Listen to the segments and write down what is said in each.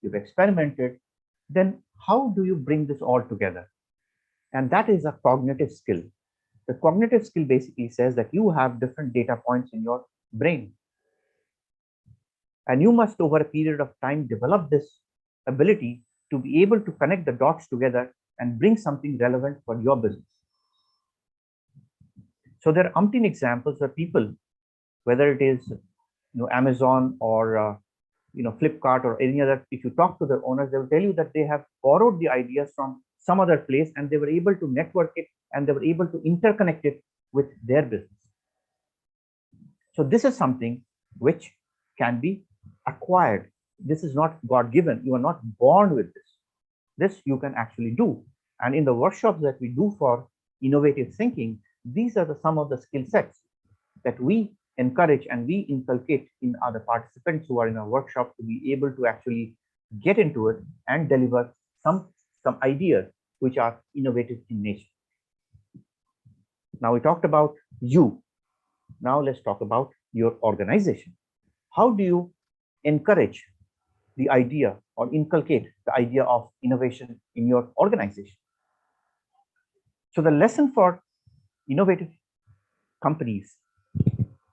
you've experimented, then how do you bring this all together? And that is a cognitive skill. The cognitive skill basically says that you have different data points in your brain. And you must, over a period of time, develop this ability to be able to connect the dots together and bring something relevant for your business. So there are umpteen examples where people, whether it is Amazon or Flipkart or any other, if you talk to their owners, they will tell you that they have borrowed the ideas from some other place and they were able to network it and they were able to interconnect it with their business. So this is something which can be acquired. This is not God-given. You are not born with this. This you can actually do. And in the workshops that we do for innovative thinking, these are some of the skill sets that we encourage and we inculcate in other participants who are in our workshop to be able to actually get into it and deliver some ideas which are innovative in nature. Now we talked about you. Now let's talk about your organization. How do you encourage the idea or inculcate the idea of innovation in your organization? So the lesson for innovative companies,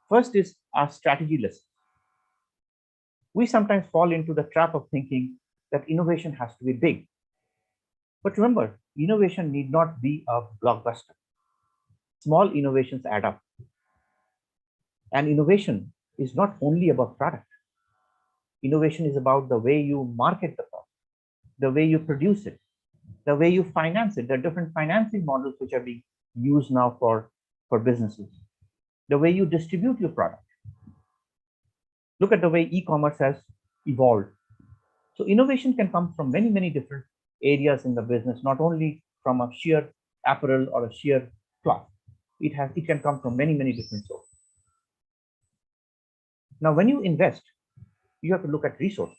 first is our strategy lesson. We sometimes fall into the trap of thinking that innovation has to be big. But remember, innovation need not be a blockbuster. Small innovations add up. And innovation is not only about product. Innovation is about the way you market the product, the way you produce it, the way you finance it. There are different financing models which are being used now for businesses. The way you distribute your product. Look at the way e-commerce has evolved. So innovation can come from many, many different areas in the business, not only from a sheer apparel or a sheer cloth. It can come from many, many different sources. Now, when you invest, you have to look at resources.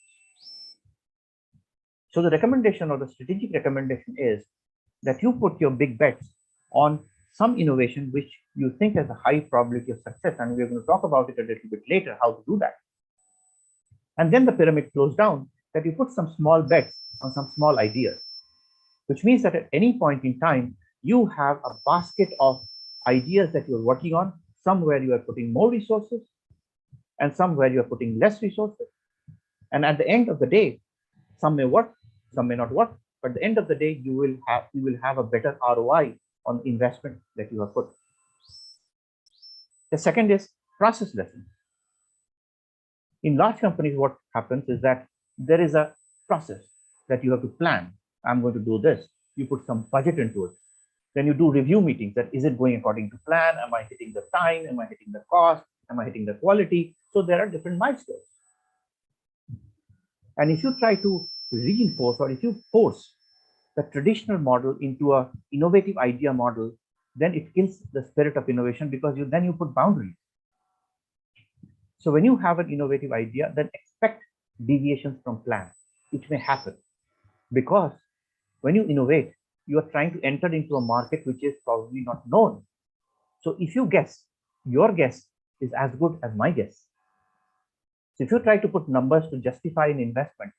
So the recommendation or the strategic recommendation is that you put your big bets on some innovation which you think has a high probability of success. And we're going to talk about it a little bit later, how to do that. And then the pyramid flows down, that you put some small bets on some small ideas, which means that at any point in time, you have a basket of ideas that you're working on, somewhere you are putting more resources and somewhere you are putting less resources. And at the end of the day, some may work, some may not work, but at the end of the day, you will have a better ROI on the investment that you have put. The second is process lesson. In large companies, what happens is that there is a process that you have to plan. I'm going to do this. You put some budget into it. Then you do review meetings. That is it going according to plan? Am I hitting the time? Am I hitting the cost? Am I hitting the quality? So there are different milestones. And if you try to reinforce or if you force the traditional model into an innovative idea model, then it kills the spirit of innovation, because then you put boundaries. So when you have an innovative idea, then expect deviations from plan, which may happen, because when you innovate, you are trying to enter into a market which is probably not known. So if you guess, your guess is as good as my guess. So if you try to put numbers to justify an investment,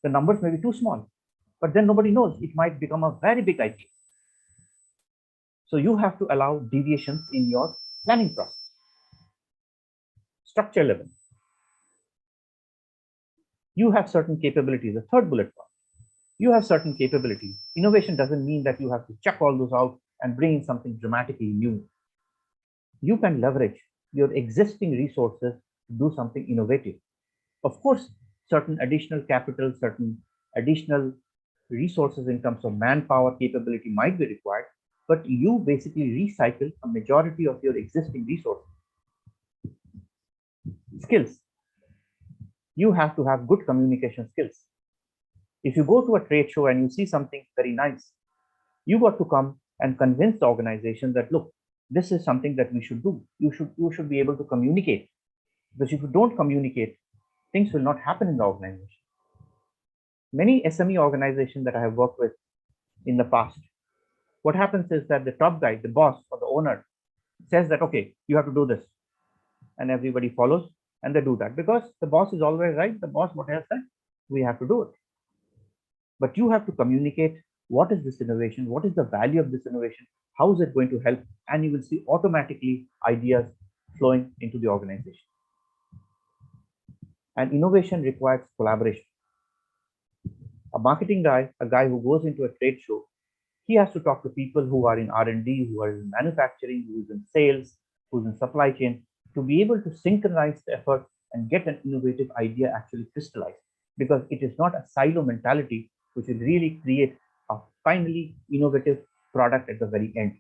the numbers may be too small, but then nobody knows. It might become a very big idea. So you have to allow deviations in your planning process. Structure level. You have certain capabilities. The third bullet point. You have certain capabilities. Innovation doesn't mean that you have to check all those out and bring in something dramatically new. You can leverage your existing resources to do something innovative. Of course, certain additional capital, certain additional resources in terms of manpower capability might be required, but you basically recycle a majority of your existing resources. Skills. You have to have good communication skills. If you go to a trade show and you see something very nice, you got to come and convince the organization that, look, this is something that we should do. You should be able to communicate, because if you don't communicate, things will not happen in the organization. Many SME organizations that I have worked with in the past, what happens is that the top guy, the boss or the owner, says that, okay, you have to do this. And everybody follows and they do that, because the boss is always right. The boss, what has said, we have to do it. But you have to communicate what is this innovation, what is the value of this innovation, how is it going to help, and you will see automatically ideas flowing into the organization. And innovation requires collaboration. A marketing guy, a guy who goes into a trade show, he has to talk to people who are in R&D, who are in manufacturing, who is in sales, who's in supply chain, to be able to synchronize the effort and get an innovative idea actually crystallized. Because it is not a silo mentality which will really create a finally innovative product at the very end.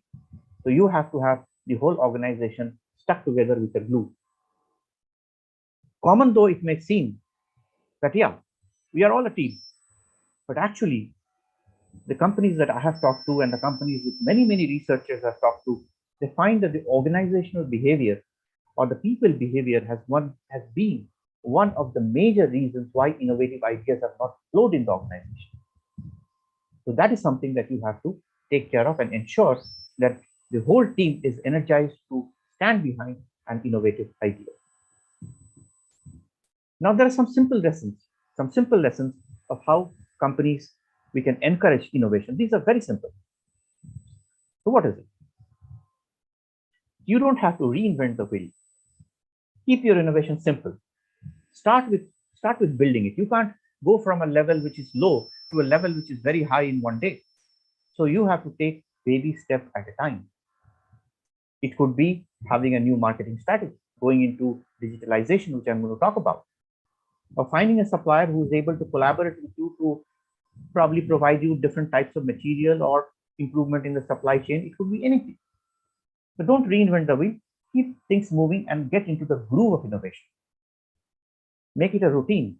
So you have to have the whole organization stuck together with a glue. Common though it may seem that, yeah, we are all a team, but actually the companies that I have talked to and the companies with many, many researchers I've talked to, they find that the organizational behavior or the people behavior has been one of the major reasons why innovative ideas have not flowed in the organization. So that is something that you have to take care of and ensure that the whole team is energized to stand behind an innovative idea. Now there are some simple lessons of how companies we can encourage innovation. These are very simple. So what is it? You don't have to reinvent the wheel. Keep your innovation simple. Start with building it. You can't go from a level which is low to a level which is very high in one day. So you have to take baby step at a time. It could be having a new marketing strategy, going into digitalization, which I'm going to talk about, or finding a supplier who is able to collaborate with you to probably provide you different types of material or improvement in the supply chain. It could be anything. So don't reinvent the wheel. Keep things moving and get into the groove of innovation. Make it a routine.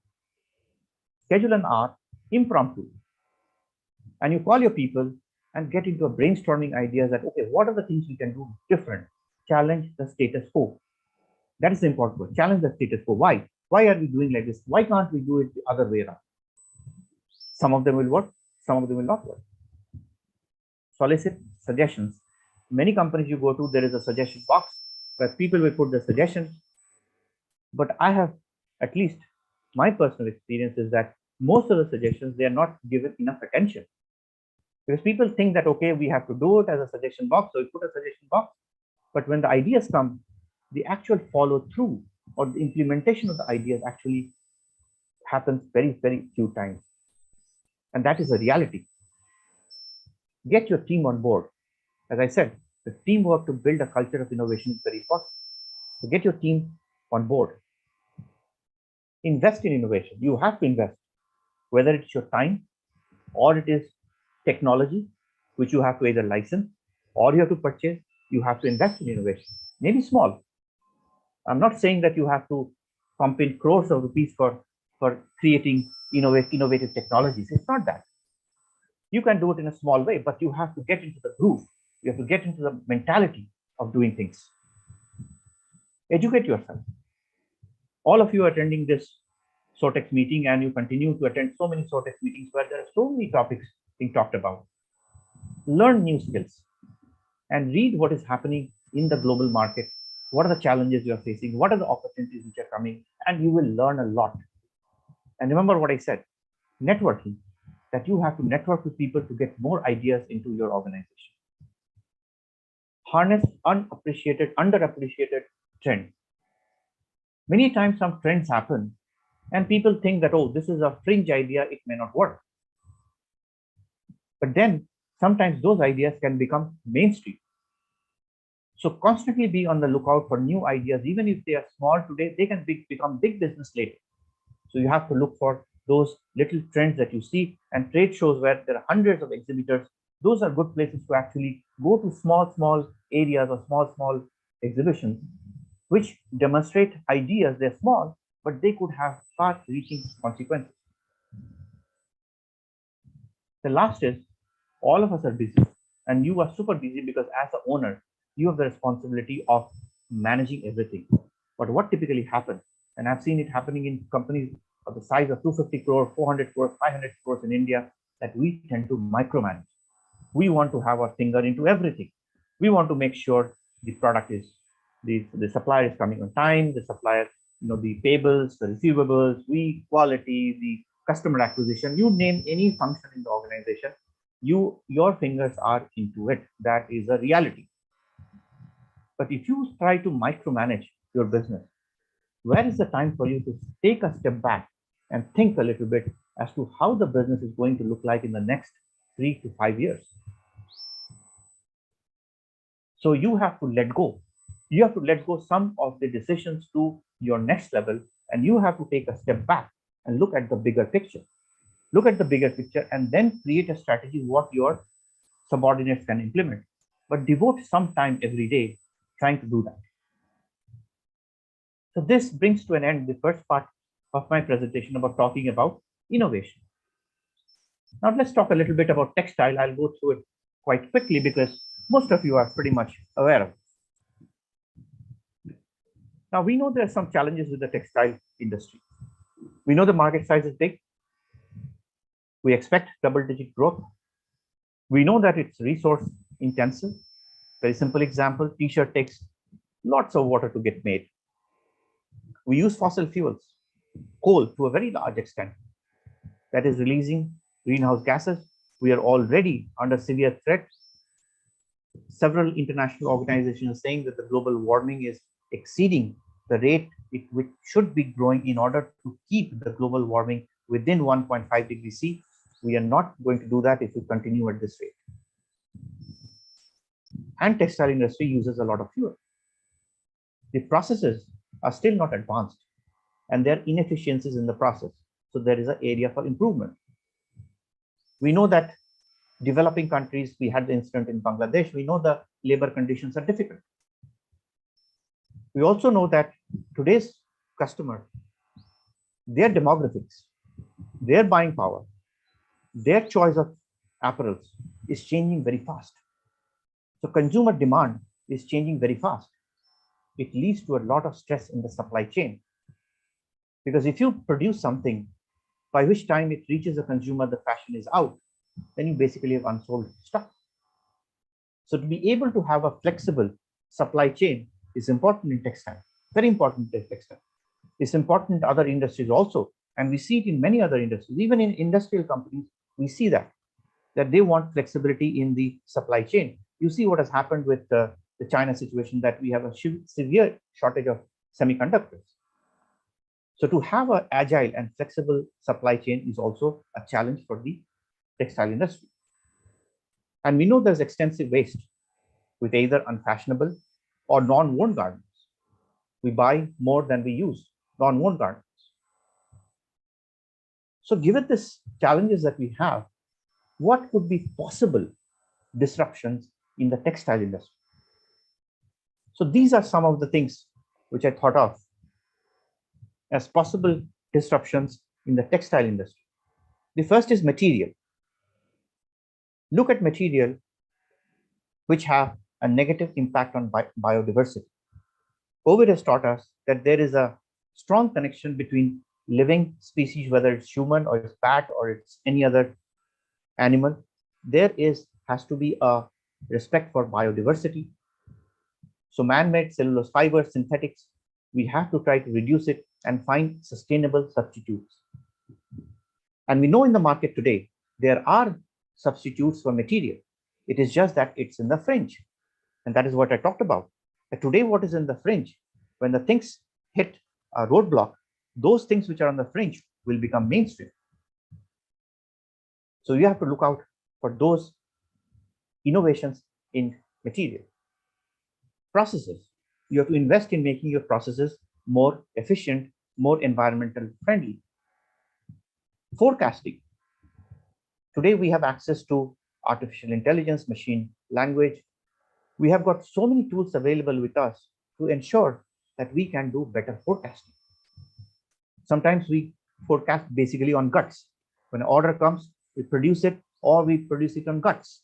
Schedule an hour, impromptu, and you call your people and get into a brainstorming ideas that, okay, what are the things we can do different? Challenge the status quo. That is the important word. Challenge the status quo. Why? Why are we doing like this? Why can't we do it the other way around? Some of them will work, some of them will not work. Solicit suggestions. Many companies you go to, there is a suggestion box where people will put the suggestions. But I have, at least my personal experience is that most of the suggestions, they are not given enough attention. Because people think that, okay, we have to do it as a suggestion box, so we put a suggestion box. But when the ideas come, the actual follow through or the implementation of the ideas actually happens very, very few times. And that is a reality. Get your team on board. As I said, the teamwork to build a culture of innovation is very important. So get your team on board. Invest in innovation. You have to invest, whether it's your time or it is technology, which you have to either license or you have to purchase. You have to invest in innovation, maybe small. I'm not saying that you have to pump in crores of rupees for creating innovative technologies. It's not that. You can do it in a small way, but you have to get into the groove. You have to get into the mentality of doing things. Educate yourself. All of you are attending this SOTEX meeting, and you continue to attend so many SOTEX meetings where there are so many topics being talked about. Learn new skills and read what is happening in the global market. What are the challenges you are facing? What are the opportunities which are coming? And you will learn a lot. And remember what I said, networking, that you have to network with people to get more ideas into your organization. Harness underappreciated trends. Many times some trends happen and people think that, oh, this is a fringe idea, it may not work. But then sometimes those ideas can become mainstream. So constantly be on the lookout for new ideas. Even if they are small today, they can become big business later. So you have to look for those little trends that you see, and trade shows where there are hundreds of exhibitors. Those are good places to actually go to small areas or small exhibitions, which demonstrate ideas. They're small, but they could have far-reaching consequences. The last is, all of us are busy, and you are super busy because as the owner, you have the responsibility of managing everything. But what typically happens, and I've seen it happening in companies of the size of 250 crore, 400 crores, 500 crores in India, that we tend to micromanage. We want to have our finger into everything. We want to make sure the product is, the supplier is coming on time, the supplier, the payables, the receivables, quality, customer acquisition, you name any function in the organization, your fingers are into it. That is a reality. But if you try to micromanage your business, where is the time for you to take a step back and think a little bit as to how the business is going to look like in the next 3 to 5 years? So you have to let go. You have to let go some of the decisions to your next level, and you have to take a step back and look at the bigger picture. Look at the bigger picture and then create a strategy what your subordinates can implement. But devote some time every day trying to do that. So this brings to an end the first part of my presentation about talking about innovation. Now let's talk a little bit about textile. I'll go through it quite quickly because most of you are pretty much aware of it. Now we know there are some challenges with the textile industry. We know the market size is big. We expect double-digit growth. We know that it's resource intensive. Very simple example, t-shirt takes lots of water to get made. We use fossil fuels, coal to a very large extent. That is releasing greenhouse gases. We are already under severe threat. Several international organizations are saying that the global warming is exceeding the rate which should be growing in order to keep the global warming within 1.5 degrees C. We are not going to do that if we continue at this rate. And textile industry uses a lot of fuel. The processes are still not advanced and there are inefficiencies in the process. So there is an area for improvement. We know that developing countries, we had the incident in Bangladesh, we know the labor conditions are difficult. We also know that today's customer, their demographics, their buying power, their choice of apparels is changing very fast. So consumer demand is changing very fast. It leads to a lot of stress in the supply chain. Because if you produce something by which time it reaches the consumer, the fashion is out, then you basically have unsold stock. So to be able to have a flexible supply chain is important in textile, very important in textile. It's important in other industries also. And we see it in many other industries, even in industrial companies, we see that they want flexibility in the supply chain. You see what has happened with the China situation, that we have a severe shortage of semiconductors. So to have an agile and flexible supply chain is also a challenge for the textile industry. And we know there's extensive waste with either unfashionable or non-worn garments. We buy more than we use non-worn garments. So given these challenges that we have, what could be possible disruptions in the textile industry? So these are some of the things which I thought of as possible disruptions in the textile industry. The first is material. Look at material which have a negative impact on biodiversity. COVID has taught us that there is a strong connection between living species, whether it's human or it's bat or it's any other animal. There has to be a respect for biodiversity. So man-made cellulose fibers, synthetics, we have to try to reduce it and find sustainable substitutes. And we know in the market today, there are substitutes for material. It is just that it's in the fringe. And that is what I talked about. That today, what is in the fringe, when the things hit a roadblock, those things which are on the fringe will become mainstream. So you have to look out for those innovations in material. Processes. You have to invest in making your processes more efficient, more environmental friendly. Forecasting. Today we have access to artificial intelligence, machine language. We have got so many tools available with us to ensure that we can do better forecasting. Sometimes we forecast basically on guts. When an order comes, we produce it, or we produce it on guts.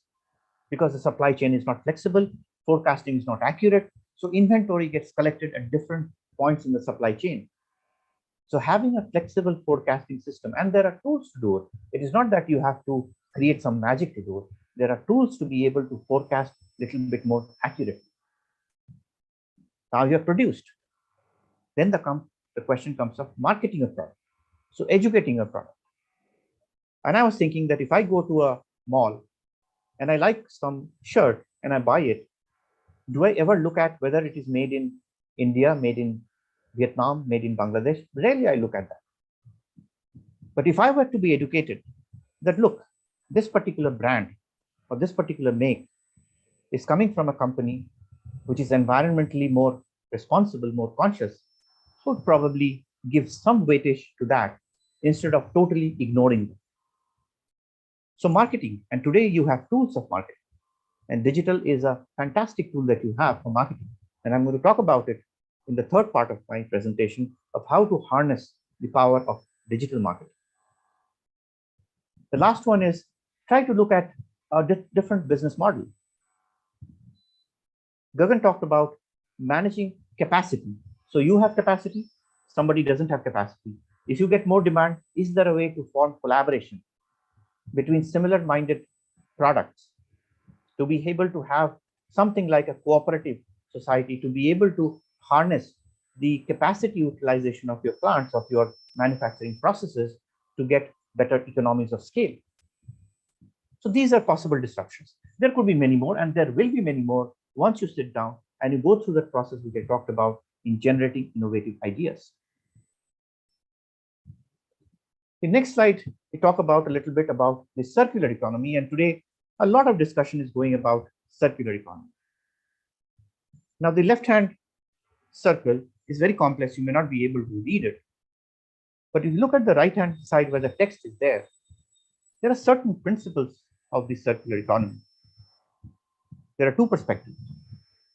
Because the supply chain is not flexible, forecasting is not accurate, so inventory gets collected at different points in the supply chain. So having a flexible forecasting system, and there are tools to do it. It is not that you have to create some magic to do it. There are tools to be able to forecast a little bit more accurately. Now you have produced. Then the question comes of marketing a product. So educating a product. And I was thinking that if I go to a mall and I like some shirt and I buy it, do I ever look at whether it is made in India, made in Vietnam, made in Bangladesh? Rarely I look at that. But if I were to be educated that, look, this particular brand or this particular make is coming from a company which is environmentally more responsible, more conscious, would probably give some weightage to that instead of totally ignoring them. So marketing, and today you have tools of marketing, and digital is a fantastic tool that you have for marketing. And I'm going to talk about it in the third part of my presentation of how to harness the power of digital marketing. The last one is try to look at a different business model. Gagan talked about managing capacity. So you have capacity, somebody doesn't have capacity. If you get more demand, is there a way to form collaboration between similar minded products to be able to have something like a cooperative society, to be able to harness the capacity utilization of your plants, of your manufacturing processes to get better economies of scale? So these are possible disruptions. There could be many more, and there will be many more once you sit down and you go through that process which I talked about in generating innovative ideas. The next slide, we talk about a little bit about the circular economy, and today a lot of discussion is going about circular economy. Now, the left-hand circle is very complex. You may not be able to read it. But if you look at the right-hand side where the text is there are certain principles of the circular economy. There are two perspectives,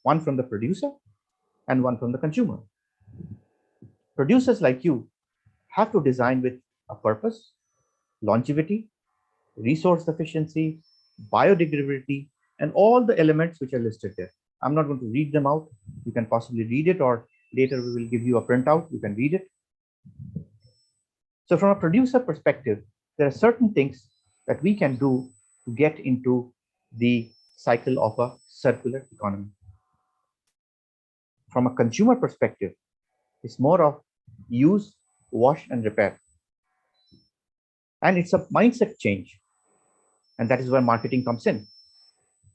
one from the producer and one from the consumer. Producers like you have to design with a purpose, longevity, resource efficiency, biodegradability, and all the elements which are listed there. I'm not going to read them out. You can possibly read it, or later we will give you a printout. You can read it. So from a producer perspective, there are certain things that we can do to get into the cycle of a circular economy. From a consumer perspective, it's more of use, wash, and repair. And it's a mindset change. And that is where marketing comes in.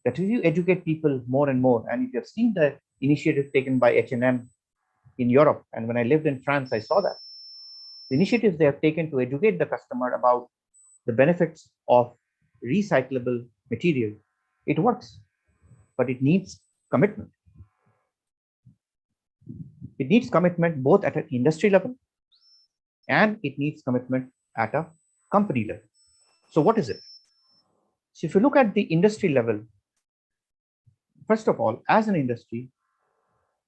That if you educate people more and more, and if you have seen the initiative taken by H&M in Europe, and when I lived in France, I saw that. The initiatives they have taken to educate the customer about the benefits of recyclable material, it works, but it needs commitment. It needs commitment both at an industry level and it needs commitment at a company level. So what is it? So if you look at the industry level, first of all, as an industry,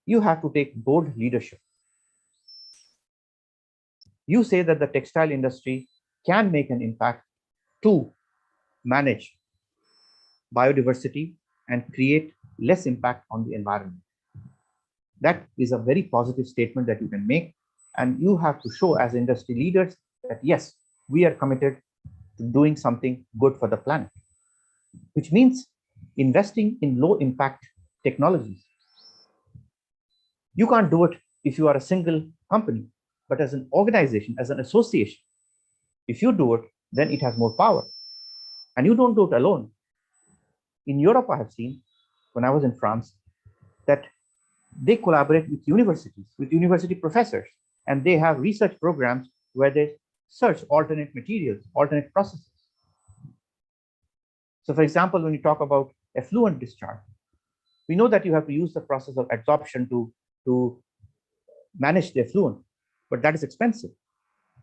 you have to take bold leadership. You say that the textile industry can make an impact to manage biodiversity and create less impact on the environment. That is a very positive statement that you can make, and you have to show as industry leaders that yes, we are committed to doing something good for the planet, which means investing in low impact technologies. You can't do it if you are a single company, but as an organization, as an association, if you do it, then it has more power. And you don't do it alone. In Europe, I have seen, when I was in France, that they collaborate with universities, with university professors, and they have research programs where they search alternate materials, alternate processes. So for example, when you talk about effluent discharge, we know that you have to use the process of adsorption to manage the effluent, but that is expensive.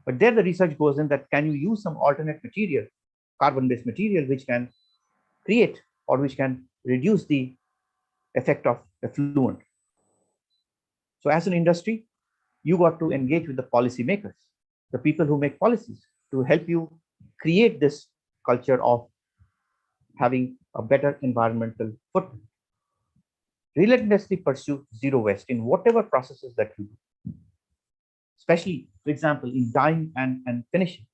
But there the research goes in that can you use some alternate material, carbon-based material, which can create or which can reduce the effect of effluent. So as an industry, you got to engage with the policymakers, the people who make policies, to help you create this culture of having a better environmental footprint. Relentlessly pursue zero waste in whatever processes that you do, especially, for example, in dyeing and finishing.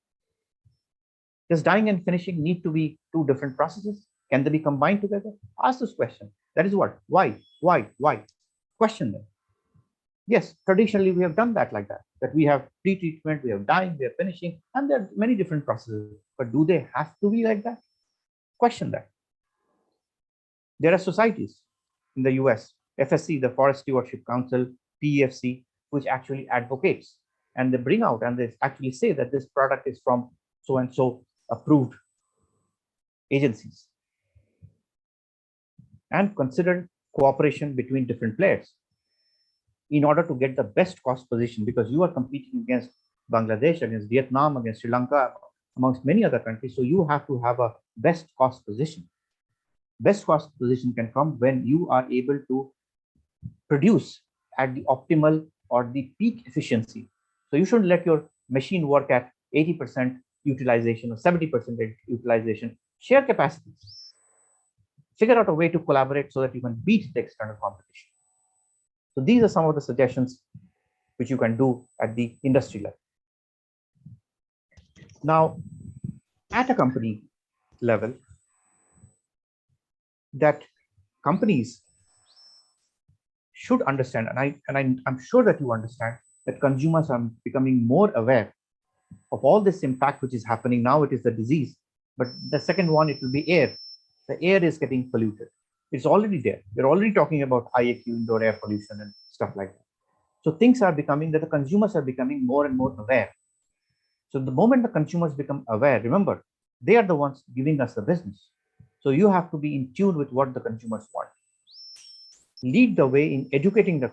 Does dyeing and finishing need to be two different processes? Can they be combined together? Ask this question. That is what? Why? Question them. Yes, traditionally we have done that like that that we have pre-treatment, we have dyeing, we have finishing, and there are many different processes. But do they have to be like that? Question that. There are societies in the US, FSC, the Forest Stewardship Council, PEFC, which actually advocates, and they bring out and they actually say that this product is from so and so approved agencies, and consider cooperation between different players in order to get the best cost position, because you are competing against Bangladesh, against Vietnam, against Sri Lanka, amongst many other countries. So you have to have a best cost position. Best cost position can come when you are able to produce at the optimal or the peak efficiency. So you shouldn't let your machine work at 80% utilization or 70% utilization. Share capacities. Figure out a way to collaborate so that you can beat the external competition. So these are some of the suggestions which you can do at the industry level. Now, at a company level, that companies should understand, and I'm sure that you understand, that consumers are becoming more aware of all this impact which is happening. Now it is the disease, but the second one, it will be air. The air is getting polluted. It's already there. We're already talking about IAQ, indoor air pollution and stuff like that. So things are becoming that the consumers are becoming more and more aware. So the moment the consumers become aware, remember, they are the ones giving us the business. So you have to be in tune with what the consumers want. Lead the way in educating the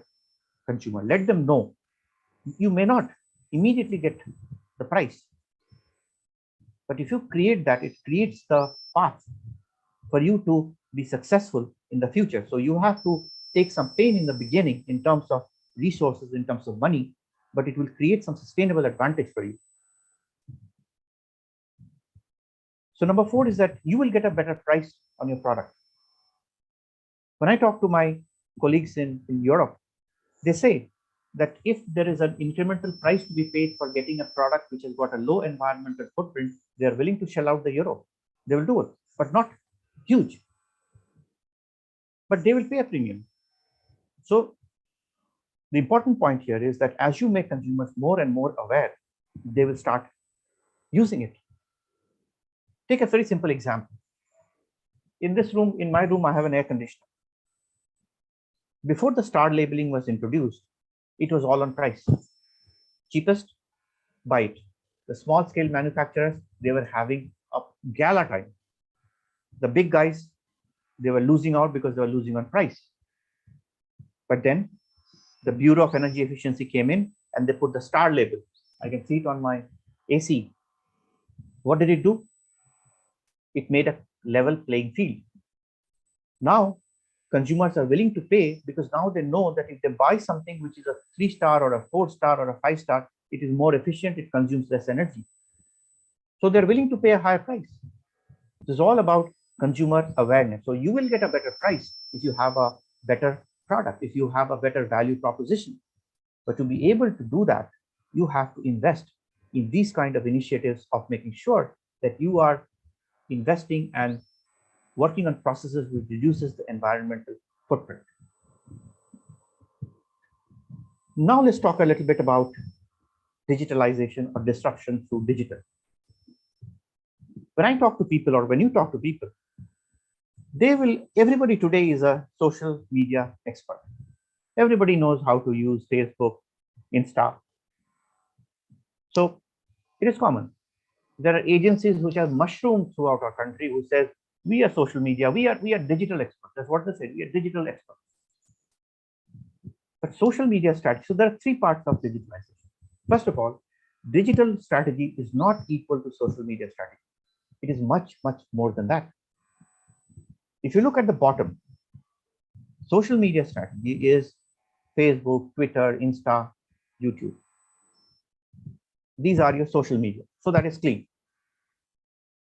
consumer. Let them know. You may not immediately get the price, but if you create that, it creates the path for you to be successful in the future. So you have to take some pain in the beginning in terms of resources, in terms of money, but it will create some sustainable advantage for you. So number 4 is that you will get a better price on your product. When I talk to my colleagues in Europe, they say that if there is an incremental price to be paid for getting a product which has got a low environmental footprint, they are willing to shell out the euro. They will do it, but not huge. But they will pay a premium. So the important point here is that as you make consumers more and more aware, they will start using it. Take a very simple example. In this room, in my room, I have an air conditioner. Before the star labeling was introduced, it was all on price. Cheapest, buy it. The small scale manufacturers, they were having a gala time. The big guys, they were losing out because they were losing on price. But then the Bureau of Energy Efficiency came in and they put the star label. I can see it on my AC. What did it do? It made a level playing field. Now, consumers are willing to pay because now they know that if they buy something which is a 3-star or a 4-star or a 5-star, it is more efficient, it consumes less energy. So they're willing to pay a higher price. This is all about consumer awareness. So you will get a better price if you have a better product, if you have a better value proposition. But to be able to do that, you have to invest in these kind of initiatives of making sure that you are investing and working on processes which reduces the environmental footprint. Now let's talk a little bit about digitalization or disruption through digital. When I talk to people, or when you talk to people, everybody today is a social media expert. Everybody knows how to use Facebook, Insta. So it is common. There are agencies which have mushroomed throughout our country who says, we are social media, we are digital experts. That's what they say, we are digital experts. But social media strategy, so there are 3 parts of digitalization. First of all, digital strategy is not equal to social media strategy. It is much, much more than that. If you look at the bottom, social media strategy is Facebook, Twitter, Insta, YouTube. These are your social media. So that is clean.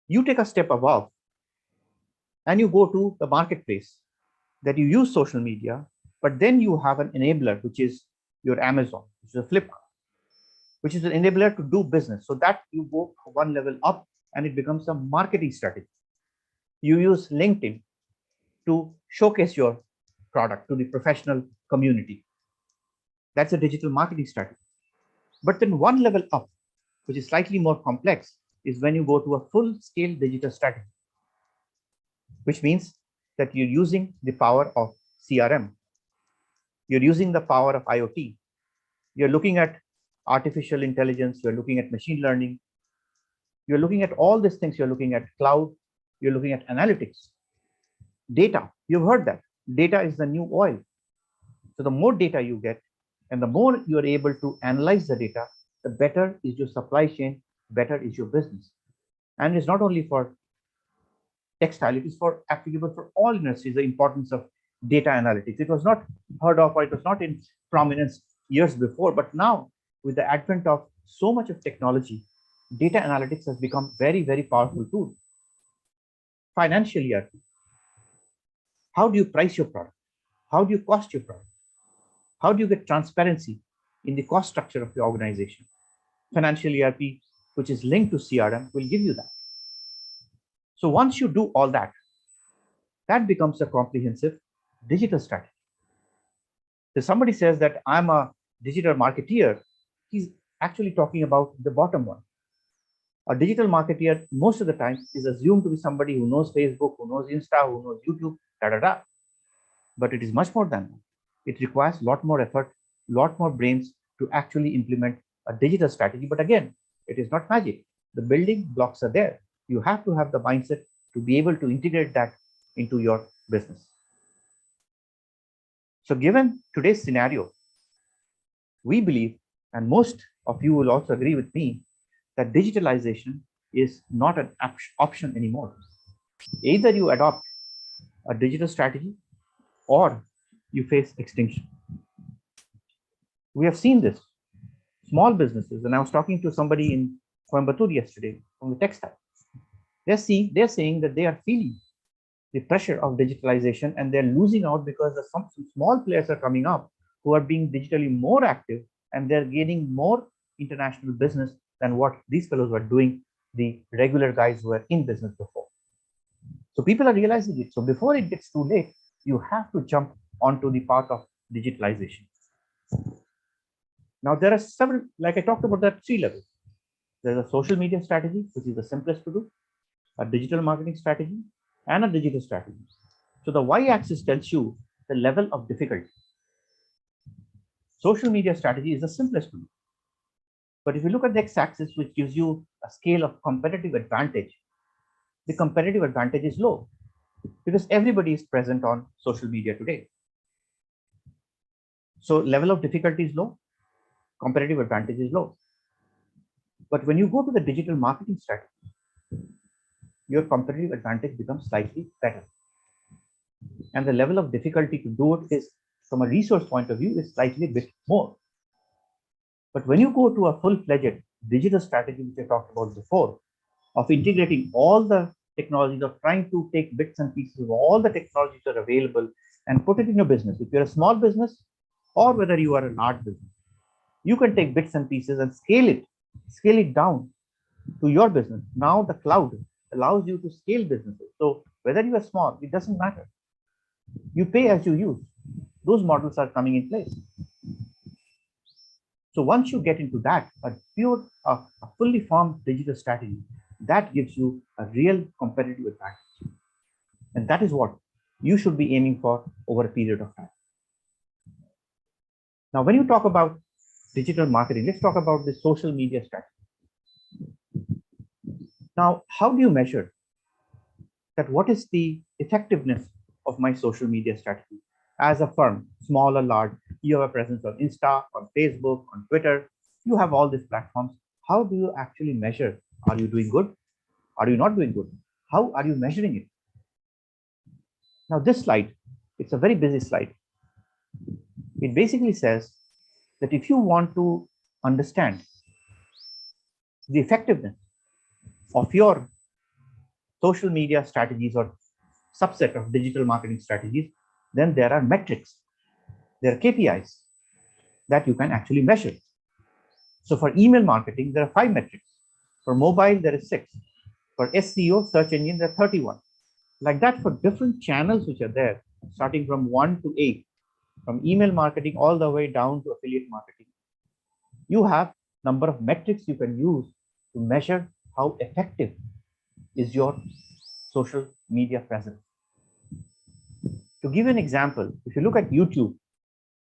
You take a step above and you go to the marketplace that you use social media, but then you have an enabler, which is your Amazon, which is a Flipkart, which is an enabler to do business. So that you go one level up and it becomes a marketing strategy. You use LinkedIn to showcase your product to the professional community. That's a digital marketing strategy. But then one level up, which is slightly more complex, is when you go to a full-scale digital strategy, which means that you're using the power of CRM. You're using the power of IoT. You're looking at artificial intelligence. You're looking at machine learning. You're looking at all these things. You're looking at cloud. You're looking at analytics. Data. You've heard that. Data is the new oil. So the more data you get and the more you're able to analyze the data, the better is your supply chain, better is your business. And it's not only for textile, it is for applicable for all industries, the importance of data analytics. It was not heard of or it was not in prominence years before, but now with the advent of so much of technology, data analytics has become very, very powerful tool. Financial ERP. How do you price your product? How do you cost your product? How do you get transparency in the cost structure of your organization? Financial ERP, which is linked to CRM, will give you that. So once you do all that, that becomes a comprehensive digital strategy. So somebody says that I'm a digital marketeer, he's actually talking about the bottom one. A digital marketeer, most of the time, is assumed to be somebody who knows Facebook, who knows Insta, who knows YouTube, But it is much more than that. It requires a lot more effort, a lot more brains to actually implement a digital strategy. But again, it is not magic. The building blocks are there. You have to have the mindset to be able to integrate that into your business. So given today's scenario, we believe, and most of you will also agree with me, that digitalization is not an option anymore. Either you adopt a digital strategy or you face extinction. We have seen this. Small businesses, and I was talking to somebody in Coimbatore yesterday from the textile. They're saying that they are feeling the pressure of digitalization and they're losing out because some small players are coming up who are being digitally more active and they're gaining more international business than what these fellows were doing, the regular guys who were in business before. So people are realizing it. So before it gets too late, you have to jump onto the path of digitalization. Now there are several, like I talked about, that 3 levels. There's a social media strategy, which is the simplest to do, a digital marketing strategy, and a digital strategy. So the y-axis tells you the level of difficulty. Social media strategy is the simplest to do. But if you look at the x-axis, which gives you a scale of competitive advantage, the competitive advantage is low because everybody is present on social media today. So level of difficulty is low, competitive advantage is low. But when you go to the digital marketing strategy, your competitive advantage becomes slightly better. And the level of difficulty to do it is, from a resource point of view, is slightly a bit more. But when you go to a full-fledged digital strategy, which I talked about before, of integrating all the technologies, of trying to take bits and pieces of all the technologies that are available and put it in your business. If you're a small business or whether you are a large business, you can take bits and pieces and scale it down to your business. Now the cloud allows you to scale businesses. So whether you are small, it doesn't matter. You pay as you use. Those models are coming in place. So once you get into that, a fully formed digital strategy, that gives you a real competitive advantage. And that is what you should be aiming for over a period of time. Now, when you talk about digital marketing, let's talk about the social media strategy. Now, how do you measure that? What is the effectiveness of my social media strategy? As a firm, small or large, you have a presence on Insta, on Facebook, on Twitter. You have all these platforms. How do you actually measure? Are you doing good? Are you not doing good? How are you measuring it? Now, this slide, it's a very busy slide. It basically says that if you want to understand the effectiveness of your social media strategies or subset of digital marketing strategies, then there are metrics, there are KPIs that you can actually measure. So for email marketing, there are 5 metrics. For mobile, there is 6. For SEO, search engine, there are 31. Like that for different channels which are there, starting from 1 to 8, from email marketing all the way down to affiliate marketing. You have number of metrics you can use to measure how effective is your social media presence. To give you an example, if you look at YouTube,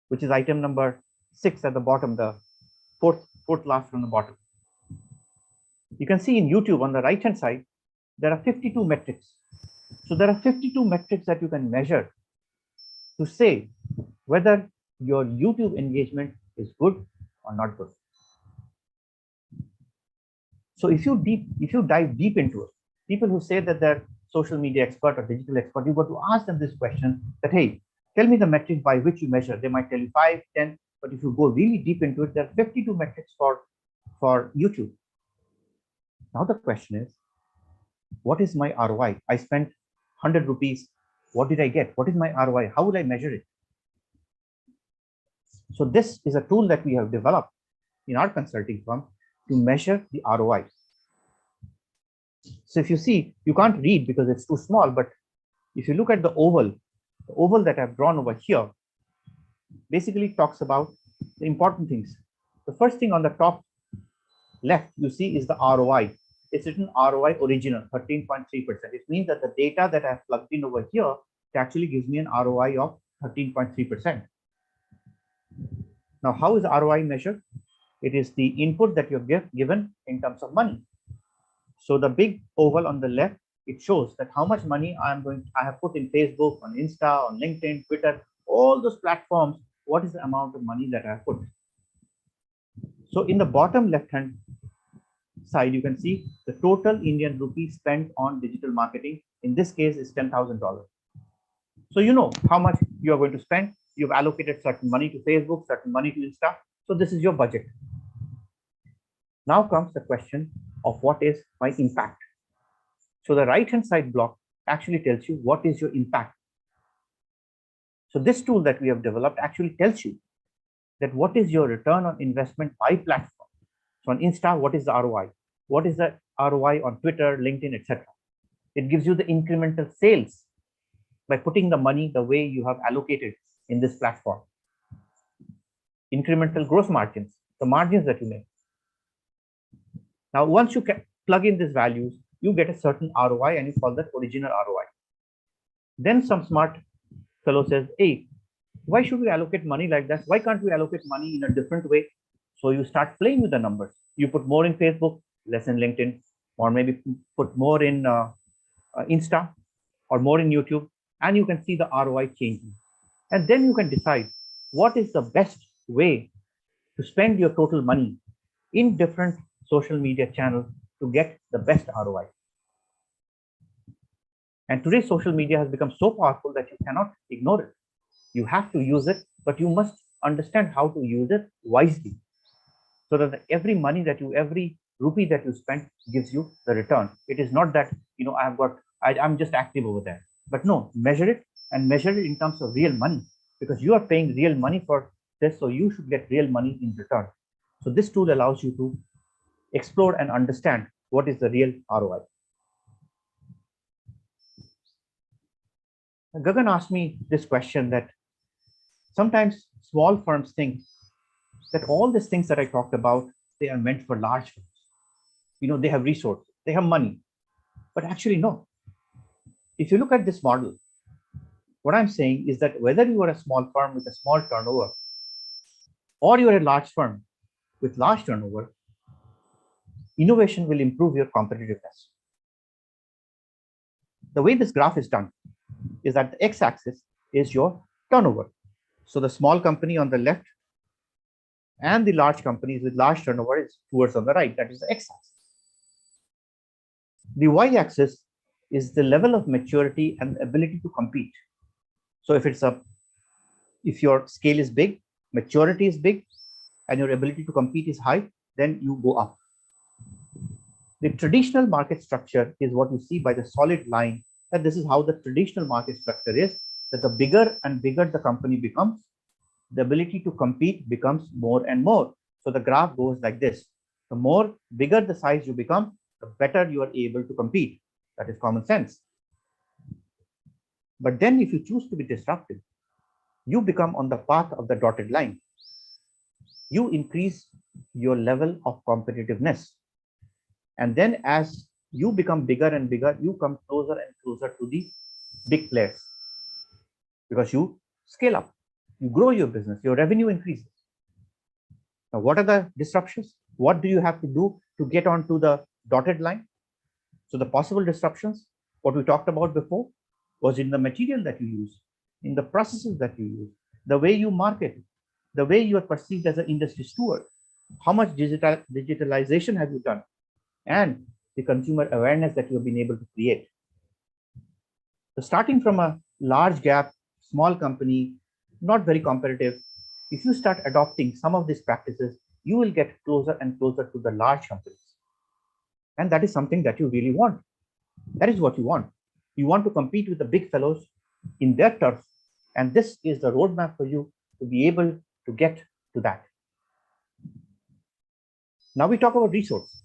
which is item number 6 at the bottom, the fourth last from the bottom, you can see in YouTube on the right hand side, there are 52 metrics. So there are 52 metrics that you can measure to say whether your YouTube engagement is good or not good. So if you dive deep into it, people who say that they're social media expert or digital expert, you've got to ask them this question that, hey, tell me the metrics by which you measure. They might tell you 5, 10, but if you go really deep into it, there are 52 metrics for YouTube. Now the question is, what is my ROI? I spent 100 rupees. What did I get? What is my ROI? How will I measure it? So this is a tool that we have developed in our consulting firm to measure the ROI. So if you see, you can't read because it's too small, but if you look at the oval that I've drawn over here, basically talks about the important things. The first thing on the top left you see is the ROI. It's written ROI original, 13.3%. It means that the data that I've plugged in over here, it actually gives me an ROI of 13.3%. Now, how is ROI measured? It is the input that you've given in terms of money. So the big oval on the left, it shows that how much money I have put in Facebook, on Insta, on LinkedIn, Twitter, all those platforms. What is the amount of money that I have put? So in the bottom left-hand side, you can see the total Indian rupee spent on digital marketing. In this case, is $10,000. So you know how much you are going to spend. You've allocated certain money to Facebook, certain money to Insta. So this is your budget. Now comes the question of what is my impact. So the right-hand side block actually tells you what is your impact. So this tool that we have developed actually tells you that what is your return on investment by platform. So on Insta, what is the ROI? What is the ROI on Twitter, LinkedIn, etc.? It gives you the incremental sales by putting the money the way you have allocated in this platform. Incremental gross margins, the margins that you make. Now, once you can plug in these values, you get a certain ROI and you call that original ROI. Then some smart fellow says, hey, why should we allocate money like that? Why can't we allocate money in a different way? So you start playing with the numbers. You put more in Facebook, less in LinkedIn, or maybe put more in Insta or more in YouTube, and you can see the ROI changing. And then you can decide what is the best way to spend your total money in different social media channels to get the best ROI. And today, social media has become so powerful that you cannot ignore it. You have to use it, but you must understand how to use it wisely, so that every rupee that you spend gives you the return. It is not that, I'm just active over there. But no, measure it and measure it in terms of real money, because you are paying real money for this, so you should get real money in return. So this tool allows you to explore and understand what is the real ROI. Gagan asked me this question that sometimes small firms think that all these things that I talked about, they are meant for large firms. They have resources, they have money, but actually no. If you look at this model, what I'm saying is that whether you are a small firm with a small turnover or you are a large firm with large turnover, innovation will improve your competitiveness. The way this graph is done is that the x-axis is your turnover. So the small company on the left and the large companies with large turnover is towards on the right. That is the x-axis. The y-axis is the level of maturity and ability to compete. So if your scale is big, maturity is big, and your ability to compete is high, then you go up. The traditional market structure is what you see by the solid line, that this is how the traditional market structure is, that the bigger and bigger the company becomes, the ability to compete becomes more and more. So the graph goes like this. The bigger the size you become, the better you are able to compete. That is common sense. But then if you choose to be disruptive, you become on the path of the dotted line. you increase your level of competitiveness. And then as you become bigger and bigger, you come closer and closer to the big players because you scale up, you grow your business, your revenue increases. Now, what are the disruptions? What do you have to do to get onto the dotted line? So the possible disruptions, what we talked about before, was in the material that you use, in the processes that you use, the way you market, the way you are perceived as an industry steward, how much digitalization have you done, and the consumer awareness that you have been able to create. So starting from a large gap, small company, not very competitive, if you start adopting some of these practices, you will get closer and closer to the large companies. And that is something that you really want. That is what you want. You want to compete with the big fellows in their turf. And this is the roadmap for you to be able to get to that. Now we talk about resources.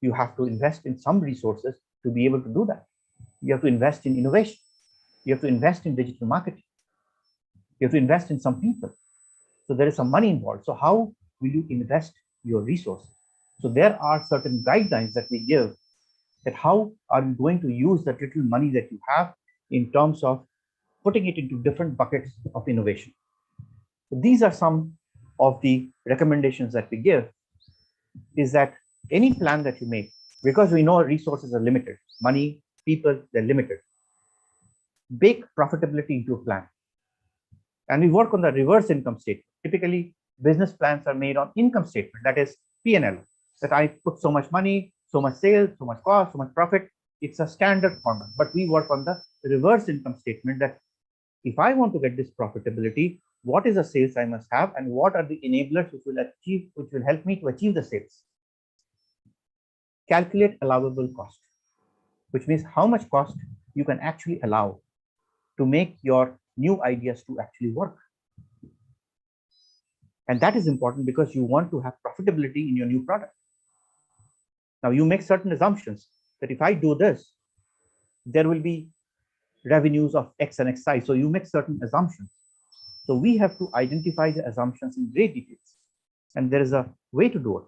You have to invest in some resources to be able to do that. You have to invest in innovation. You have to invest in digital marketing. You have to invest in some people. So there is some money involved. So how will you invest your resources? So there are certain guidelines that we give that how are you going to use that little money that you have in terms of putting it into different buckets of innovation. So these are some of the recommendations that we give, is that any plan that you make, because we know resources are limited, money, people, they're limited, bake profitability into a plan. And we work on the reverse income statement. Typically, business plans are made on income statement, that is P&L, that I put so much money, so much sales, so much cost, so much profit. It's a standard format, but we work on the reverse income statement, that if I want to get this profitability, what is the sales I must have, and what are the enablers which will help me to achieve the sales. Calculate allowable cost, which means how much cost you can actually allow to make your new ideas to actually work. And that is important because you want to have profitability in your new product. Now you make certain assumptions that if I do this, there will be revenues of X and X size. So you make certain assumptions. So we have to identify the assumptions in great details. And there is a way to do it.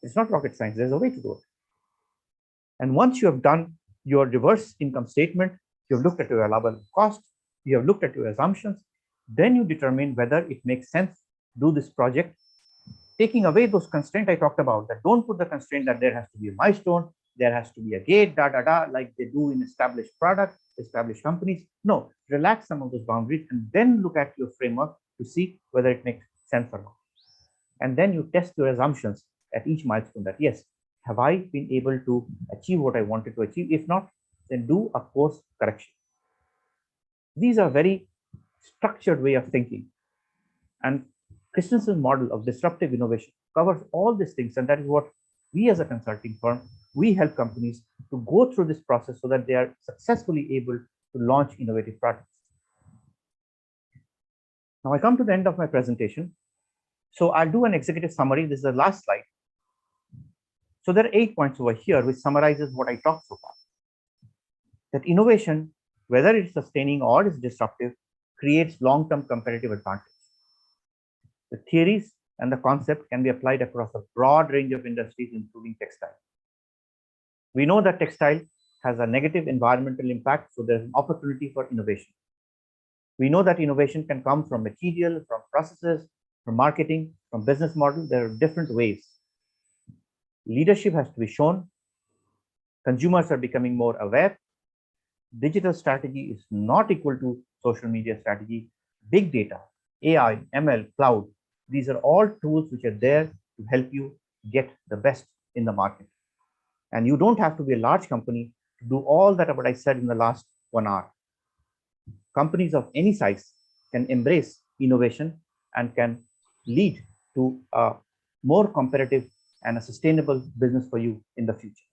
It's not rocket science, there's a way to do it. And once you have done your reverse income statement, you have looked at your allowable cost, you have looked at your assumptions, then you determine whether it makes sense to do this project, taking away those constraints I talked about, that don't put the constraint that there has to be a milestone, there has to be a gate, like they do in established products, established companies. No, relax some of those boundaries and then look at your framework to see whether it makes sense or not. And then you test your assumptions at each milestone, that yes, have I been able to achieve what I wanted to achieve? If not, then do a course correction. These are very structured way of thinking. And Christensen's model of disruptive innovation covers all these things. And that is what we as a consulting firm, we help companies to go through this process so that they are successfully able to launch innovative products. Now I come to the end of my presentation. So I'll do an executive summary. This is the last slide. So there are 8 points over here, which summarizes what I talked so far. That innovation, whether it's sustaining or it's disruptive, creates long-term competitive advantage. The theories and the concept can be applied across a broad range of industries, including textile. We know that textile has a negative environmental impact, so there's an opportunity for innovation. We know that innovation can come from material, from processes, from marketing, from business model. There are different ways. Leadership has to be shown. Consumers are becoming more aware. Digital strategy is not equal to social media strategy. Big data, AI, ML, cloud, these are all tools which are there to help you get the best in the market. And you don't have to be a large company to do all that what I said in the last 1 hour. Companies of any size can embrace innovation and can lead to a more competitive and a sustainable business for you in the future.